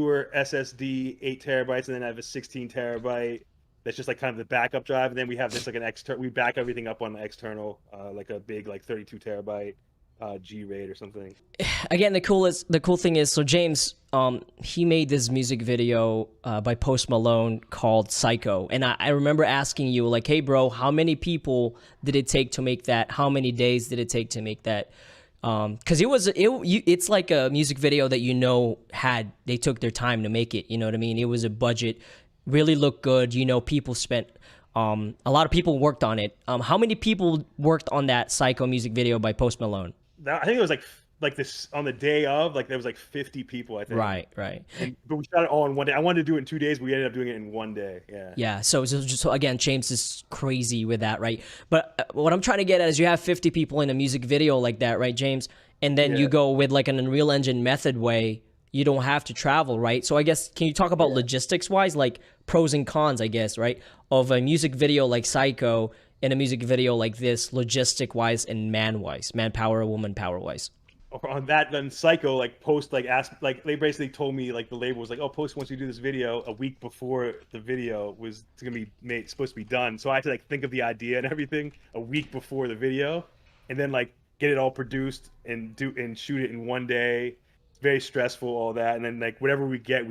are SSD, 8 terabytes, and then I have a 16 terabyte. That's just like kind of the backup drive, and then we have this like an external. We back everything up on the external, like a big like 32 terabyte G-RAID or something.
Again, the cool thing is, so James, he made this music video by Post Malone called Psycho, and I remember asking you like, hey bro, how many people did it take to make that? How many days did it take to make that? Because it's like a music video that they took their time to make it. You know what I mean? It was a budget, really looked good. You know, people spent. A lot of people worked on it. How many people worked on that Psycho music video by Post Malone?
I think it was like this on the day of, like there was like 50 people, I think.
Right.
But we shot it all in one day. I wanted to do it in 2 days, but we ended up doing it in 1 day. Yeah.
So again, James is crazy with that, right? But what I'm trying to get at is you have 50 people in a music video like that, right, James? And then you go with like an Unreal Engine method way. You don't have to travel, right? So I guess, can you talk about logistics-wise, like pros and cons, I guess, right, of a music video like Psycho and a music video like this, logistic-wise and man-wise, manpower, woman-power-wise?
On that, then Psycho, like Post, like asked, like they basically told me, like the label was like, oh, Post wants you to do this video a week before the video was gonna be supposed to be done. So I had to like think of the idea and everything a week before the video, and then like get it all produced and shoot it in 1 day. Very stressful, all that, and then like whatever we get,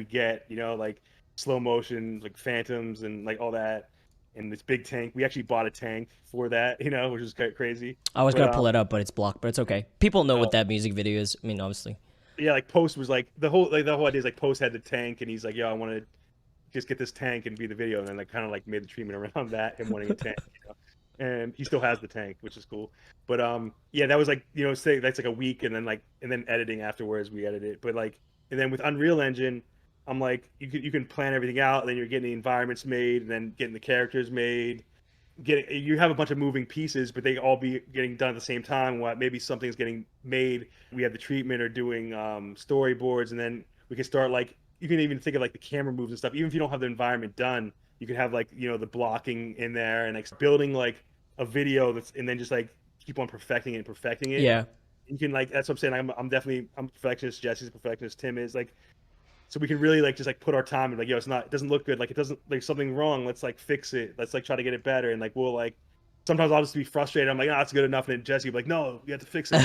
you know, like slow motion, like phantoms and like all that, and this big tank. We actually bought a tank for that, you know, which is crazy.
I was gonna pull it up, but it's blocked. But it's okay. People know what that music video is. I mean, obviously.
Yeah, like Post was like the whole idea is like Post had the tank, and he's like, yo, I want to just get this tank and be the video, and then like kind of like made the treatment around that and wanting a tank, you know? And he still has the tank, which is cool. But that was like, you know, say that's like a week, and then editing afterwards, we edit it. But like, and then with Unreal Engine, I'm like, you can plan everything out, and then you're getting the environments made, and then getting the characters made, you have a bunch of moving pieces, but they all be getting done at the same time. What maybe something's getting made, we have the treatment or doing storyboards, and then we can start like you can even think of like the camera moves and stuff. Even if you don't have the environment done, you can have like the blocking in there and like building like a video and then just like keep on perfecting it and perfecting it.
Yeah.
You can like that's what I'm saying. I'm a perfectionist. Jesse's a perfectionist. Tim is like. So we can really like just like put our time and like, it doesn't look good. Like it doesn't like something wrong. Let's like fix it. Let's like try to get it better. And like, we'll like, sometimes I'll just be frustrated. I'm like, oh, that's good enough. And then Jesse will be like, no, you have to fix it.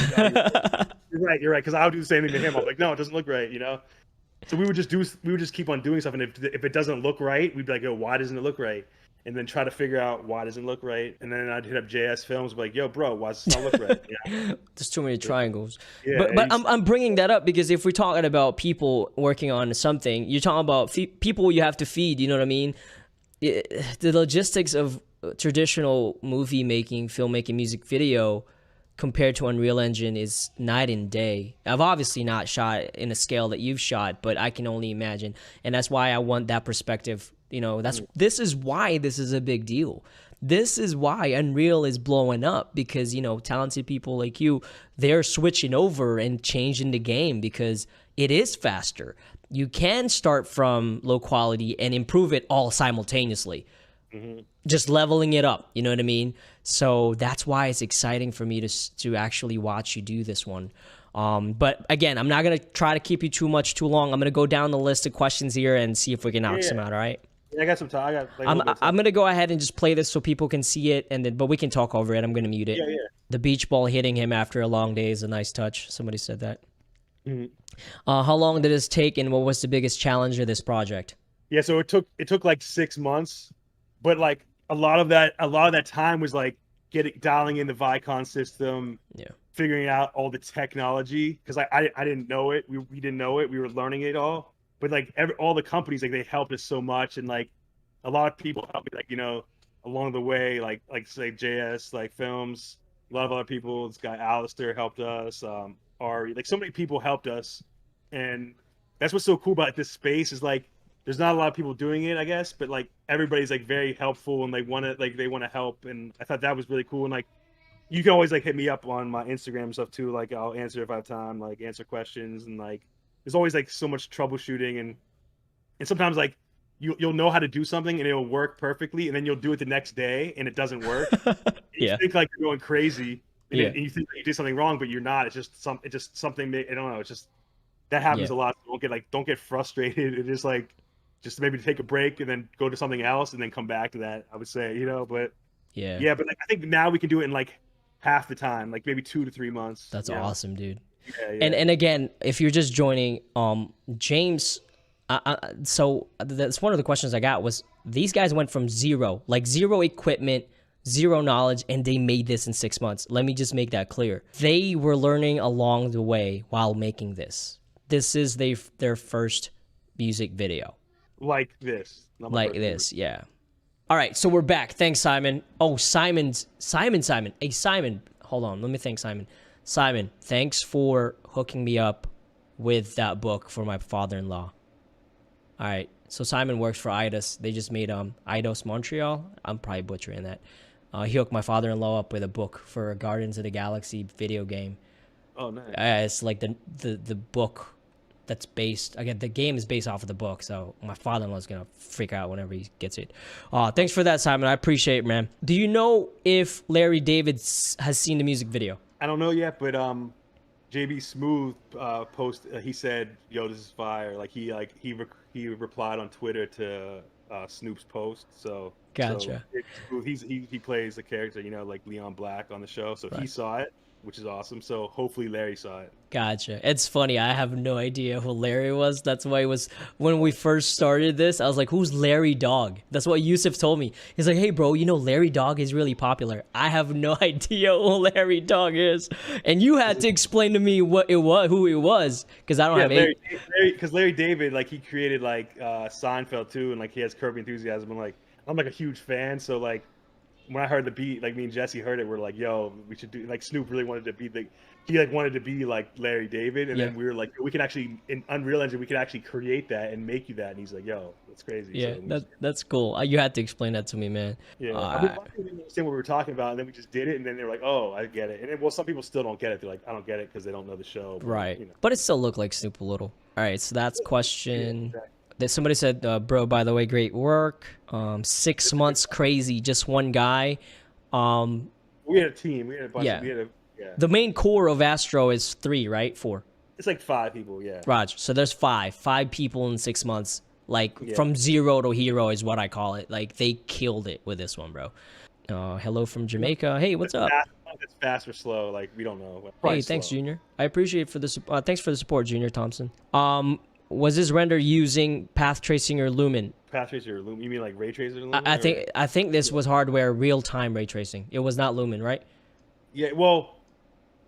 You're right. You're right. Cause I'll do the same thing to him. I'm like, no, it doesn't look right. So we would just keep on doing stuff. And if it doesn't look right, we'd be like, oh, why doesn't it look right? And then try to figure out why doesn't it look right. And then I'd hit up JSFILMZ, be like, yo, bro, why does this not look right?
There's too many triangles.
Yeah,
but I'm bringing that up because if we're talking about people working on something, you're talking about people you have to feed, you know what I mean? The logistics of traditional movie making, filmmaking, music video compared to Unreal Engine is night and day. I've obviously not shot in a scale that you've shot, but I can only imagine. And that's why I want that perspective. This is why this is a big deal. This is why Unreal is blowing up because, talented people like you, they're switching over and changing the game because it is faster. You can start from low quality and improve it all simultaneously. Just leveling it up, you know what I mean? So that's why it's exciting for me to actually watch you do this one. But again, I'm not going to try to keep you too long. I'm going to go down the list of questions here and see if we can knock some out, all right?
Yeah, I got some time.
I'm going to go ahead and just play this so people can see it, but we can talk over it. I'm going to mute it.
Yeah.
The beach ball hitting him after a long day is a nice touch. Somebody said that. How long did this take, and what was the biggest challenge of this project?
Yeah, so it took like 6 months, but like a lot of that time was like dialing in the Vicon system, figuring out all the technology because I didn't know it. We didn't know it. We were learning it all. But like all the companies, like they helped us so much, and like a lot of people helped me, like along the way, like say JS, like Films, a lot of other people. This guy Alistair helped us. Ari, like so many people helped us, and that's what's so cool about this space is like there's not a lot of people doing it, I guess, but like everybody's like very helpful and they want to help, and I thought that was really cool. And like you can always like hit me up on my Instagram and stuff too. Like I'll answer if I have time, like answer questions, and like. There's always like so much troubleshooting and sometimes like you'll know how to do something and it'll work perfectly and then you'll do it the next day and it doesn't work. You think like you're going crazy and, and you think that you did something wrong, but you're not. It's just something. I don't know. It's just that happens a lot. Don't get frustrated. It just maybe take a break and then go to something else and then come back to that. I would say but but like, I think now we can do it in like half the time, like maybe 2 to 3 months.
That's awesome, dude.
Yeah.
And again, if you're just joining, James, so that's one of the questions I got was these guys went from zero equipment, zero knowledge, and they made this in 6 months. Let me just make that clear. They were learning along the way while making this. This is their first music video.
Like this.
Yeah. All right, so we're back. Thanks, Simon. Oh, Simon. Hey, Simon. Hold on. Let me thank Simon. Simon, thanks for hooking me up with that book for my father-in-law. All right, so Simon works for Eidos. They just made Eidos Montreal. I'm probably butchering that. He hooked my father-in-law up with a book for a Guardians of the Galaxy video game.
Oh, nice.
It's like the book that's based. Again, the game is based off of the book, so my father-in-law's gonna freak out whenever he gets it. Thanks for that, Simon. I appreciate it, man. Do you know if Larry David has seen the music video?
I don't know yet, but JB Smooth he said, "Yo, this is fire." Like he replied on Twitter to Snoop's post. So
gotcha.
So he plays the character, like Leon Black on the show. So he saw it, which is awesome. So hopefully Larry saw it.
Gotcha. It's funny. I have no idea who Larry was. That's why it was when we first started this. I was like, "Who's Larry Dog?" That's what Yusuf told me. He's like, "Hey, bro, Larry Dog is really popular." I have no idea who Larry Dog is, and you had to explain to me what it was, who it was, because I don't have
Larry, because Larry David, like he created like Seinfeld too, and like he has Curb Your Enthusiasm, and like I'm like a huge fan, so like when I heard the beat, like me and Jesse heard it, we're like, yo, we should do, like Snoop really wanted to be he like wanted to be like Larry David, and then we were like, we can actually in Unreal Engine we can actually create that and make you that, and he's like, yo, that's crazy.
Yeah,
so
that's cool. You had to explain that to me, man.
Yeah, I mean, I didn't understand what we were talking about, and then we just did it, and then they were like, oh, I get it. And then, well, some people still don't get it. They're like, I don't get it because they don't know the show. But,
right.
You know.
But it still looked like Snoop a little. All right, so that's question.
Yeah, exactly.
Somebody said, bro, by the way, great work. 6 months, crazy, just one guy.
We had a team. We had a bunch.
Yeah.
Yeah.
The main core of Astro is 3, right? 4.
It's like 5 people. Yeah.
Roger. So there's 5 people in 6 months. Like
Yeah.
from zero to hero is what I call it. Like they killed it with this one, bro. Hello from Jamaica. Hey, what's up?
It's fast or slow. Like we don't know.
Hey,
Probably
thanks,
slow.
Junior. I appreciate for the thanks for the support, Junior Thompson. Was this render using path tracing or Lumen?
Path tracer or Lumen? You mean like ray tracer? Lumen,
I think this was hardware real time ray tracing. It was not Lumen, right?
Yeah. Well,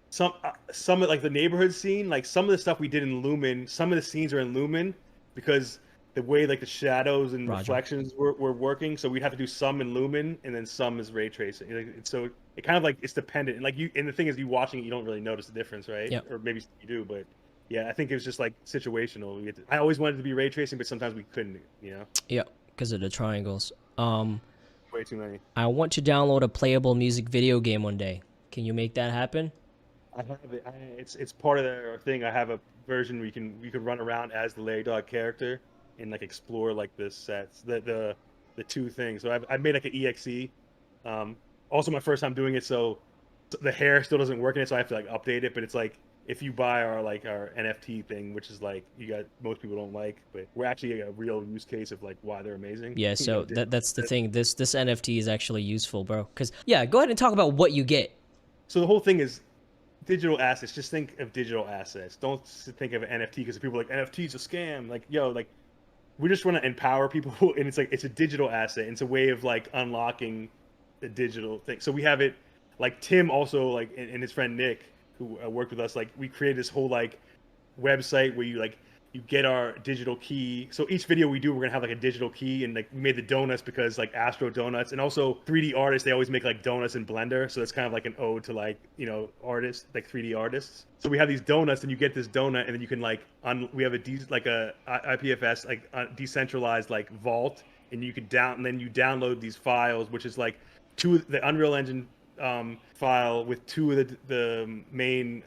some of like the neighborhood scene, like some of the stuff we did in Lumen, some of the scenes are in Lumen because the way like the shadows and reflections were working, so we'd have to do some in Lumen and then some is ray tracing. So it kind of like it's dependent, and like and the thing is, you watching it, you don't really notice the difference, right?
Yeah.
Or maybe you do, but yeah, I think it was just like situational. I always wanted to be ray tracing, but sometimes we couldn't, you know.
Yeah, because of the triangles.
Way too many.
I want to download a playable music video game one day. Can you make that happen?
I have it. It's part of the thing. I have a version where you can run around as the Larry Dog character and like explore like the sets, the 2 things. So I made like an EXE. Also my first time doing it, so the hair still doesn't work in it, so I have to like update it. But it's like if you buy our NFT thing, which is like most people don't like, but we're actually a real use case of like why they're amazing.
Yeah, so that's the thing. This NFT is actually useful, bro. Because yeah, go ahead and talk about what you get.
So the whole thing is digital assets. Just think of digital assets. Don't think of an NFT because people are like NFT's a scam. Like yo, like we just want to empower people, and it's like it's a digital asset. And it's a way of like unlocking the digital thing. So we have it. Like Tim also like and his friend Nick who worked with us. Like we created this whole like website where you get our digital key. So each video we do, we're gonna have like a digital key, and like we made the donuts because like Astro donuts, and also 3D artists, they always make like donuts in Blender, so it's kind of like an ode to like, you know, artists, like 3D artists. So we have these donuts, and you get this donut, and then you can like we have a IPFS like decentralized like vault, and you can then you download these files, which is like the Unreal Engine file with 2 of the main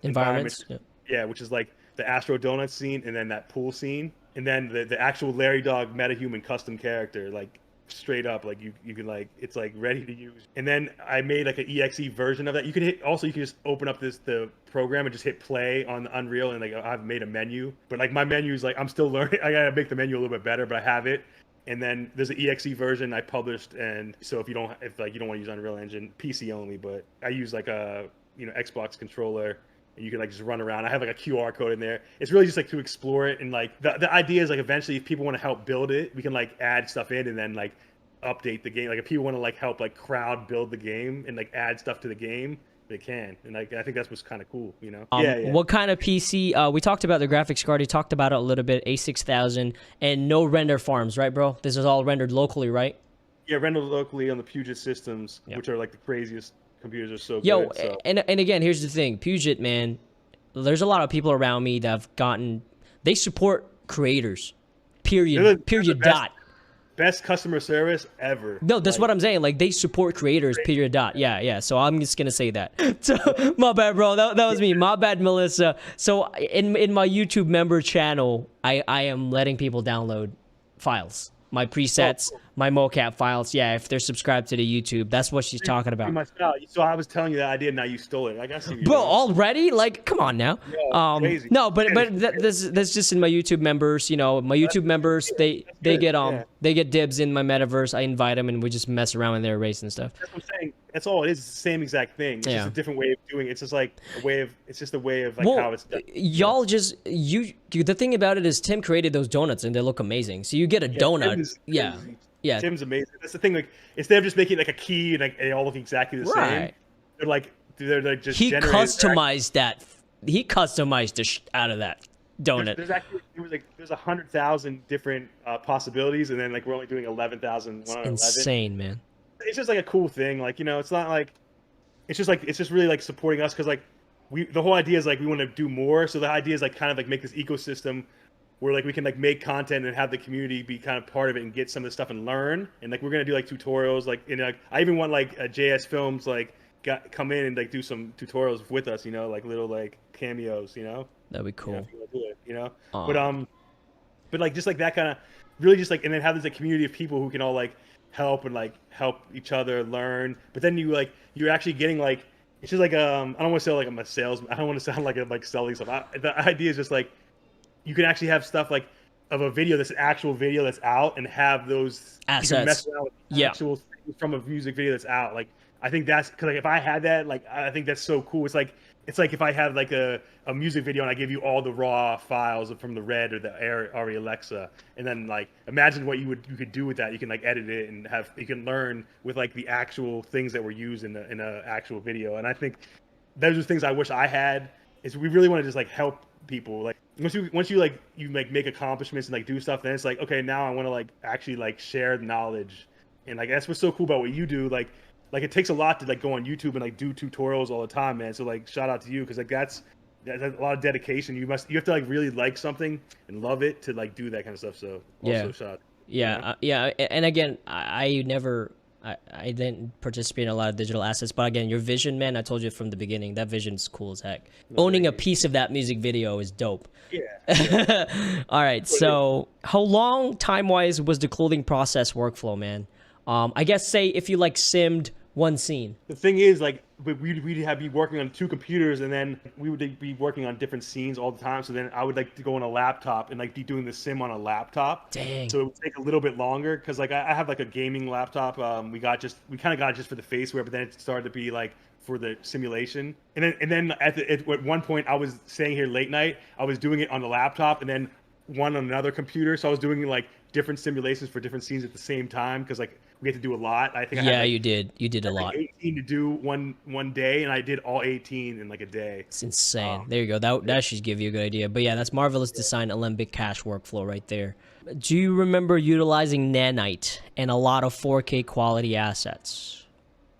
environments. Yeah, which is like the Astro Donut scene, and then that pool scene, and then the actual Larry Dog MetaHuman custom character, like straight up, like you can like it's like ready to use. And then I made like an EXE version of that. You can just open up the program and just hit play on the Unreal, and like I've made a menu, but like my menu is like I'm still learning. I gotta make the menu a little bit better, but I have it. And then there's an EXE version I published, and so if you don't want to use Unreal Engine, PC only, but I use like a Xbox controller. And you can like just run around. I have like a QR code in there. It's really just like to explore it, and like the idea is like eventually if people want to help build it, we can like add stuff in and then like update the game. Like if people want to like help like crowd build the game and like add stuff to the game, they can. And like I think that's what's kind of cool, you know. Yeah.
What kind of PC? We talked about the graphics card. You talked about it a little bit. A6000 and no render farms, right, bro? This is all rendered locally, right?
Yeah, rendered locally on the Puget systems, which are like the craziest. Computers are so
good.
So.
And again, here's the thing. Puget, man, there's a lot of people around me that have they support creators. Period.
Best customer service ever.
No, that's what I'm saying. Like, they support creators, period, dot. Yeah. So I'm just going to say that. So, my bad, bro. That was me. My bad, Melissa. So in my YouTube member channel, I am letting people download files. My presets, my mocap files. Yeah, if they're subscribed to the YouTube, that's what she's talking about.
So I was telling you that idea, now you stole it. I got you.
Bro, already? Like, come on now.
Crazy.
No, but that's just in my YouTube members. You know, my YouTube members, they get dibs in my metaverse. I invite them, and we just mess around in their race and stuff.
That's what I'm saying. That's all it is. It's the same exact thing. It's just a different way of doing it. It's just like a way of. It's just a way of like how it's done.
Y'all just the thing about it is Tim created those donuts and they look amazing. So you get a donut. Yeah.
Tim's amazing. That's the thing. Like instead of just making like a key and like they all look exactly the same, they're like just.
He customized that. He customized the out of that donut.
There's 100,000 different possibilities, and then like we're only doing 11,111.
Insane, man.
it's just like a cool thing. Like, you know, it's not like it's just really like supporting us because like the whole idea is like we want to do more. So the idea is like kind of like make this ecosystem where like we can like make content and have the community be kind of part of it and get some of the stuff and learn. And like we're gonna do like tutorials, like like I even want like JSFILMZ like come in and like do some tutorials with us, you know, like little like cameos, you know.
That'd be cool.
You know, do it, you know.
Aww.
But like just like that kind of really just like, and then have this like community of people who can all like help and like help each other learn. But then you're actually getting like, it's just like I don't want to sound like I'm a salesman. I don't want to sound like I'm like selling stuff. The idea is just like you can actually have stuff like of a video that's an actual video that's out and have those
assets.
You can mess around with actual things from a music video that's out. Like I think that's because like if I had that, like I think that's so cool. It's like if I had like a music video and I give you all the raw files from the Red or the Ari Alexa, and then like imagine what you could do with that. You can like edit it and you can learn with like the actual things that were used in a actual video. And I think those are things I wish I had. Is we really want to just like help people. Like once you like make accomplishments and like do stuff, then it's like okay, now I want to like actually like share the knowledge. And like that's what's so cool about what you do. Like it takes a lot to like go on YouTube and like do tutorials all the time, man. So like shout out to you because like that's a lot of dedication. You have to like really like something and love it to like do that kind of stuff. So also shout out.
Yeah. And again, I didn't participate in a lot of digital assets, but again, your vision, man, I told you from the beginning, that vision's cool as heck. Owning a piece of that music video is dope.
Yeah.
All right. So how long time-wise was the clothing process workflow, man? I guess say if you like simmed one scene.
The thing is, like, we'd be working on 2 computers, and then we would be working on different scenes all the time. So then I would like to go on a laptop and like be doing the sim on a laptop.
Dang.
So it would take a little bit longer because like I have like a gaming laptop. We kind of got it just for the faceware, but then it started to be like for the simulation. And then at one point I was staying here late night. I was doing it on the laptop and then one on another computer. So I was doing like different simulations for different scenes at the same time because like we had to do a lot. I think I had, like,
you did a lot.
Like 18 to do one day, and I did all 18 in like a day.
It's insane. There you go. That should give you a good idea. But yeah, that's Marvelous Design Alembic Cache workflow right there. Do you remember utilizing Nanite and a lot of 4K quality assets?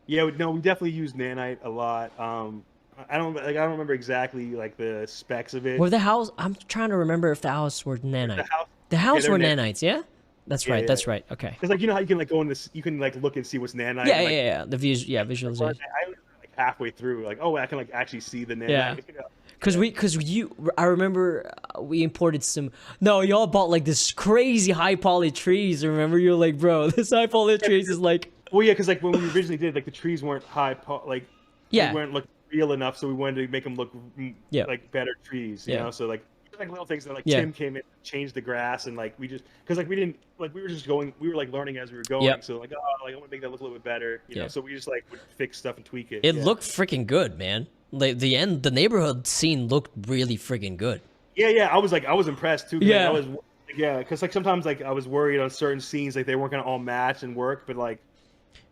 Yeah, no, we definitely used Nanite a lot. I don't remember exactly like the specs of it.
Were the house? I'm trying to remember if the house were Nanite. The house were nanites, yeah. That's right. That's right. Okay.
Because like you know how you can like go in this, you can like look and see what's nanite.
Yeah,
and, like,
yeah. The visualization.
I was like halfway through, like I can like actually see the nanite.
Yeah.
You know?
I remember we imported some. No, y'all bought like this crazy high poly trees. Remember, you're like, bro, this high poly trees is like.
Well, yeah, because like when we originally did, like the trees weren't they weren't looking real enough, so we wanted to make them look like better trees. You know, so like little things that like Tim came in, changed the grass, and like we just because like we didn't like we were just going, we were like learning as we were going. So like I want to make that look a little bit better, you know. So we just like would fix stuff and tweak it.
It looked freaking good, man. Like the neighborhood scene looked really freaking good.
Yeah, I was impressed too. Because like sometimes like I was worried on certain scenes like they weren't gonna all match and work, but like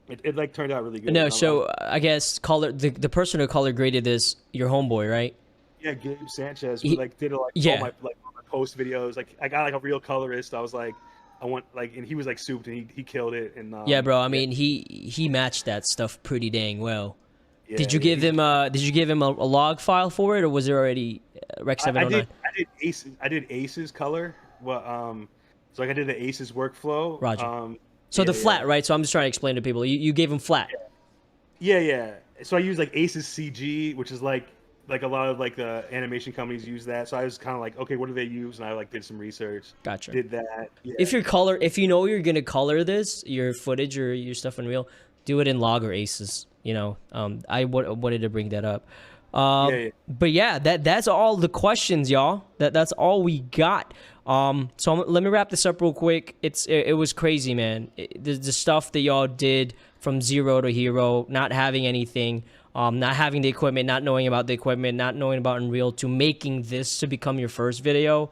it like turned out really good.
No, so I guess the person who color graded this, your homeboy, right?
Yeah, Gabe Sanchez, who like did all my post videos. Like I got like a real colorist. I was like, I want like, and he was like souped, and he killed it. And
yeah, bro. I mean, he matched that stuff pretty dang well. Yeah, did you give him a log file for it, or was it already Rec 709?
I did Ace's color. Well, so like I did the Ace's workflow.
Roger. So the flat, right? So I'm just trying to explain to people. You gave him flat.
Yeah. So I used like Ace's CG, which is like a lot of like the animation companies use that. So I was kind of like, okay, what do they use? And I like did some research. Gotcha. Did that. Yeah.
If you know you're gonna color your footage or your stuff in Real, do it in log or Aces. You know, I wanted to bring that up. But yeah, that's all the questions, y'all. That's all we got. So let me wrap this up real quick. It was crazy, man. The stuff that y'all did from zero to hero, not having anything, not having the equipment, not knowing about the equipment, not knowing about Unreal, to making this to become your first video.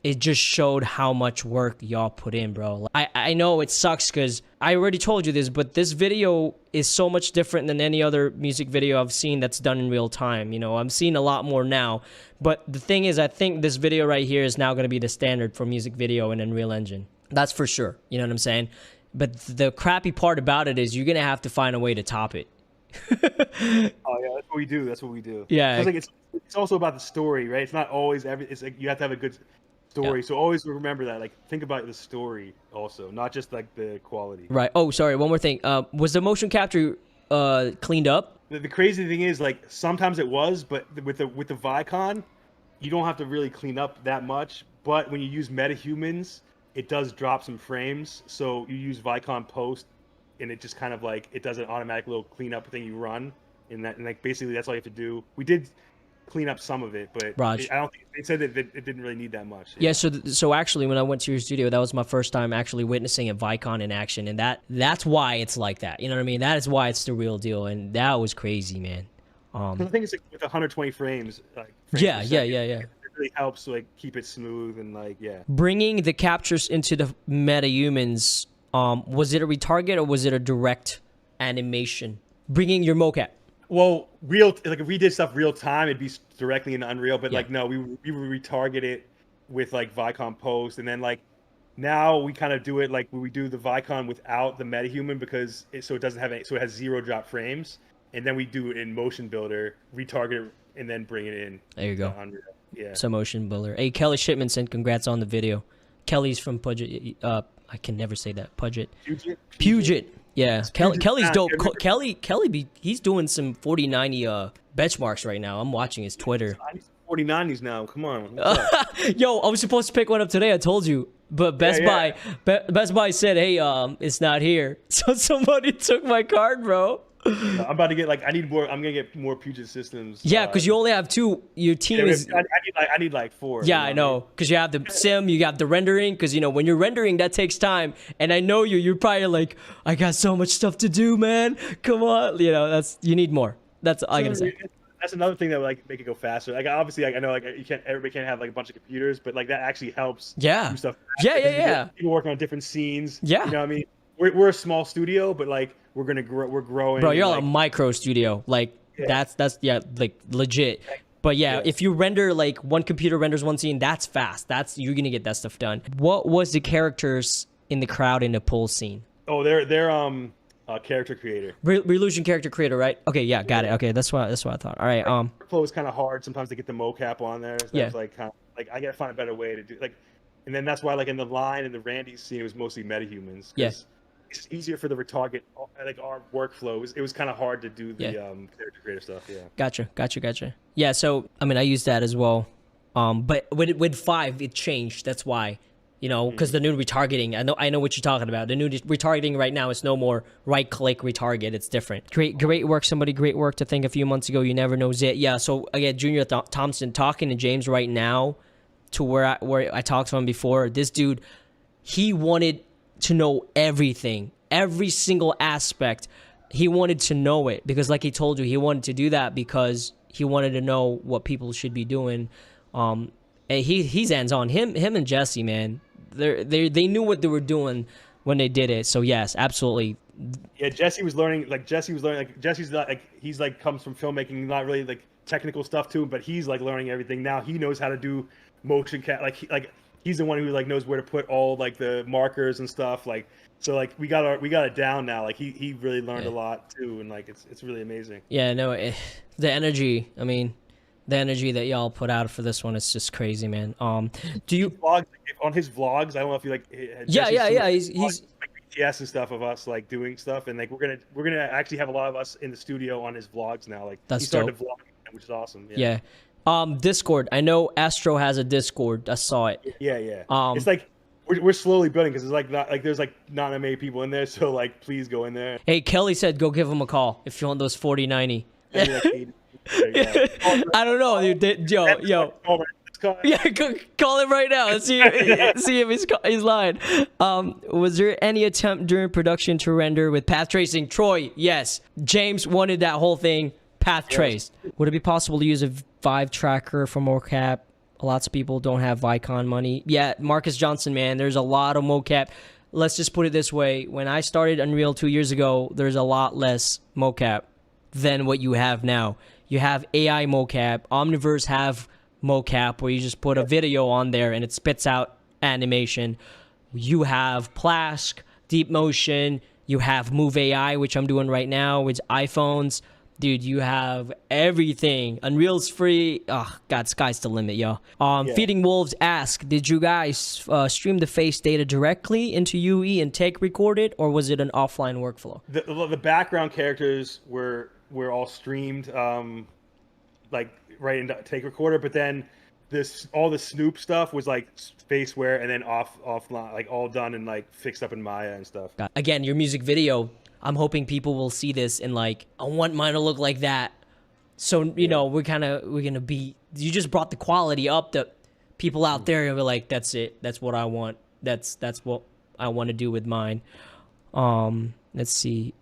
It just showed how much work y'all put in, bro. I know it sucks because I already told you this, but this video is so much different than any other music video I've seen that's done in real time. You know, I'm seeing a lot more now. But the thing is, I think this video right here is now going to be the standard for music video in Unreal Engine. That's for sure. You know what I'm saying? But the crappy part about it is you're gonna have to find a way to top it.
Oh yeah, that's what we do. That's what we do.
Yeah.
It's like it's also about the story, right? It's not always it's like you have to have a good story.
Yeah.
So always remember that. Like think about the story also, not just like the quality.
Right. Oh, sorry. One more thing. Was the motion capture cleaned up?
The crazy thing is like sometimes it was, but with the Vicon, you don't have to really clean up that much. But when you use metahumans, it does drop some frames. So you use Vicon post, and it just kind of like it does an automatic little cleanup thing you run, and like basically that's all you have to do. We did clean up some of it, but I don't think they said that it didn't really need that much.
Yeah. So actually, when I went to your studio, that was my first time actually witnessing a Vicon in action, and that's why it's like that. You know what I mean? That is why it's the real deal, and that was crazy, man.
The thing is, like, with 120 frames, like
yeah.
It really helps to like keep it smooth and like
Bringing the captures into the metahumans, was it a retarget or was it a direct animation? Bringing your mocap.
Well, like if we did stuff real time, it'd be directly in Unreal. But like no, we would retarget it with like Vicon post, and then like now we kind of do it like we do the Vicon without the metahuman because so it doesn't have so it has 0 drop frames, and then we do it in Motion Builder, retarget it, and then bring it in.
There you go.
Unreal. Yeah.
So Motion Builder. Hey, Kelly Shipman sent congrats on the video. Kelly's from Puget. I can never say that. Puget. Yeah. Kelly's dope. Kelly, he's doing some 4090 benchmarks right now. I'm watching his Twitter.
4090s now. Come on.
Yo, I was supposed to pick one up today. I told you, but Best Buy said, "Hey, it's not here." So somebody took my card, bro.
I'm about to get like I'm gonna get more Puget systems.
Yeah, because you only have 2. Your team is.
I need like 4.
Yeah, I know. Because you have the sim, you got the rendering. Because when you're rendering, that takes time. And I know you're probably like, I got so much stuff to do, man. Come on, you need more. That's all I gotta say.
That's another thing that would like make it go faster. Like obviously, like I know like everybody can't have like a bunch of computers, but like that actually helps.
Yeah.
Do stuff.
Yeah.
People working on different scenes.
Yeah.
You know what I mean? We're a small studio, but like we're growing.
Bro, you're
like,
a micro studio. Like that's like legit. But yeah, if you render like one computer renders one scene, that's fast. You're gonna get that stuff done. What was the characters in the crowd in the pool scene?
Oh, they're character creator.
Relution character creator, right? Okay, yeah, got it. Okay, that's what I thought. All right.
Flow is kind of hard sometimes to get the mocap on there. So
yeah.
Like kind of, like I gotta find a better way to do like, and then that's why like in the line in the Randy scene it was mostly metahumans.
Yes.
It's easier for the retarget, like our workflow. It was kind of hard to do the character creator stuff. Yeah.
Gotcha. Yeah. So I mean, I use that as well. But with 5, it changed. That's why. Because the new retargeting, I know what you're talking about. The new retargeting right now is no more right-click retarget. It's different. Great work, somebody. Great work to think a few months ago. You never know it. Yeah. So again, Junior Thompson talking to James right now, to where I talked to him before. This dude, he wanted to know everything, every single aspect. He wanted to know it because, like he told you, he wanted to do that because he wanted to know what people should be doing. And he's hands on. Him and Jesse, man. They knew what they were doing when they did it. So yes, absolutely.
Yeah, Jesse was learning. Jesse's not like he's like comes from filmmaking, not really like technical stuff too, but he's like learning everything now. He knows how to do motion he's the one who like knows where to put all like the markers and stuff. Like so like we got it down now. Like he really learned a lot too, and like it's really amazing.
Yeah, no, the energy. I mean. The energy that y'all put out for this one is just crazy, man. Do you
vlogs on his vlogs? I don't know if you like.
Yeah. He's
like BTS and stuff of us like doing stuff, and like we're gonna actually have a lot of us in the studio on his vlogs now. Like
that's
he started
dope.
Vlogging, which is awesome.
Yeah. Discord. I know Astro has a Discord. I saw it.
Yeah. It's like we're slowly building because it's like there's like not that many people in there, so like please go in there.
Hey, Kelly said go give him a call if you want those 4090. I don't know, dude. Yo. Yeah, call him right now. See if he's lying. Was there any attempt during production to render with path tracing? Troy, yes. James wanted that whole thing path traced. Would it be possible to use a Vive tracker for mocap? Lots of people don't have Vicon money. Yeah, Marcus Johnson, man. There's a lot of mocap. Let's just put it this way. When I started Unreal 2 years ago, there's a lot less mocap than what you have now. You have AI mocap. Omniverse have mocap where you just put a video on there and it spits out animation. You have Plask. Deep Motion, you have Move AI, which I'm doing right now with iPhones. Dude, you have everything. Unreal's free. Oh, God, sky's the limit, yo. Feeding Wolves ask, did you guys stream the face data directly into UE and take record it, or was it an offline workflow?
The background characters were all streamed, like right into take recorder, but then all the Snoop stuff was like faceware and then offline, like all done and like fixed up in Maya and stuff.
Again, your music video, I'm hoping people will see this and like, I want mine to look like that. So, you know, we're gonna be, you just brought the quality up that people out there will be like, that's it. That's what I want. That's what I want to do with mine. Let's see.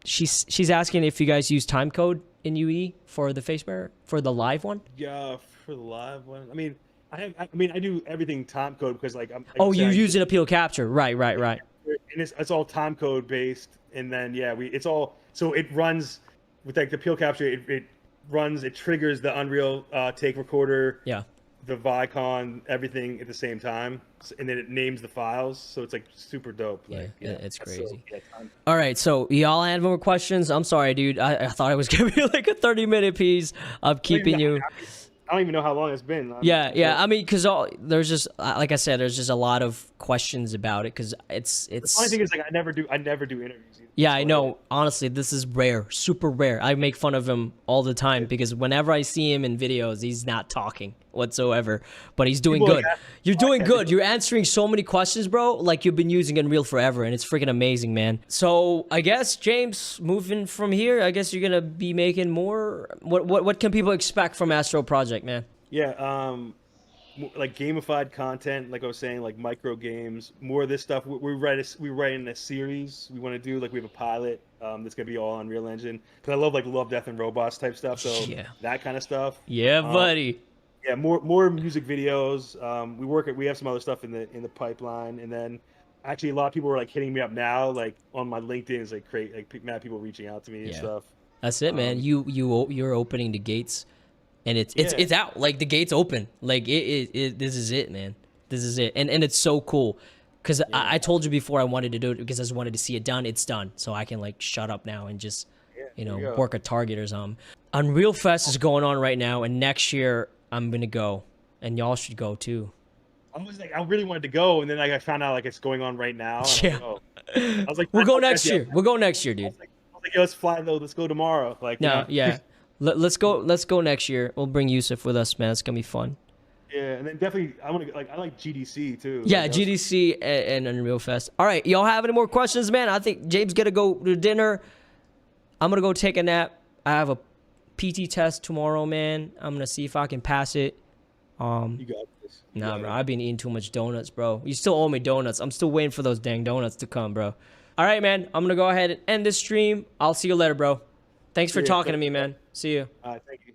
She's asking if you guys use timecode in UE for the face mirror, for the live one.
Yeah, for the live one. I mean, I do everything time code because like
you use an appeal capture, right.
And it's all time code based, and then it's all, so it runs with like the appeal capture. It triggers the Unreal take recorder, the Vicon, everything at the same time, and then it names the files. So it's like super dope.
It's crazy. All right, so y'all have more questions? I'm sorry, dude. I thought it was gonna be like a 30-minute piece of keeping you.
I don't even know how long it's been.
I mean, because there's just, like I said, there's just a lot of questions about it because it's.
The funny thing is, like, I never do interviews either.
Yeah, I know. Honestly, this is rare, super rare. I make fun of him all the time because whenever I see him in videos, he's not talking whatsoever, but he's doing good. You're doing good. You're answering so many questions, bro. Like you've been using Unreal forever, and it's freaking amazing, man. So I guess, James, moving from here, I guess you're gonna be making more. What can people expect from Astro Project, man?
Yeah, like gamified content, like I was saying, like micro games, more of this stuff. We're writing a series. We want to do, like, we have a pilot that's gonna be all Unreal Engine because I love like Love, Death, and Robots type stuff. So that kind of stuff.
Yeah, buddy.
Yeah, more music videos. We have some other stuff in the pipeline, and then actually a lot of people are like hitting me up now, like on my LinkedIn is like mad people reaching out to me and stuff.
That's it, man. You're opening the gates. And it's out, like the gate's open, like this is it, man. This is it, and it's so cool, because I told you before I wanted to do it because I just wanted to see it done. It's done, so I can like shut up now and just work a Target or something. Unreal Fest is going on right now, and next year I'm gonna go, and y'all should go too.
I really wanted to go, and then like I found out like it's going on right now. And I was like,
we'll go next year. We'll go next year, dude.
I was like, yo, let's fly though. Let's go tomorrow. Like,
Let's go next year. We'll bring Yusuf with us, man. It's gonna be fun.
Yeah, and then definitely I like GDC too.
Yeah,
like,
GDC and Unreal Fest. All right, y'all have any more questions, man? I think James gotta go to dinner. I'm gonna go take a nap. I have a PT test tomorrow, man. I'm gonna see if I can pass it.
You got this.
Nah, bro. I've been eating too much donuts, bro. You still owe me donuts. I'm still waiting for those dang donuts to come, bro. All right, man. I'm gonna go ahead and end this stream. I'll see you later, bro. Thanks for talking to me, man. See you.
All right, thank you.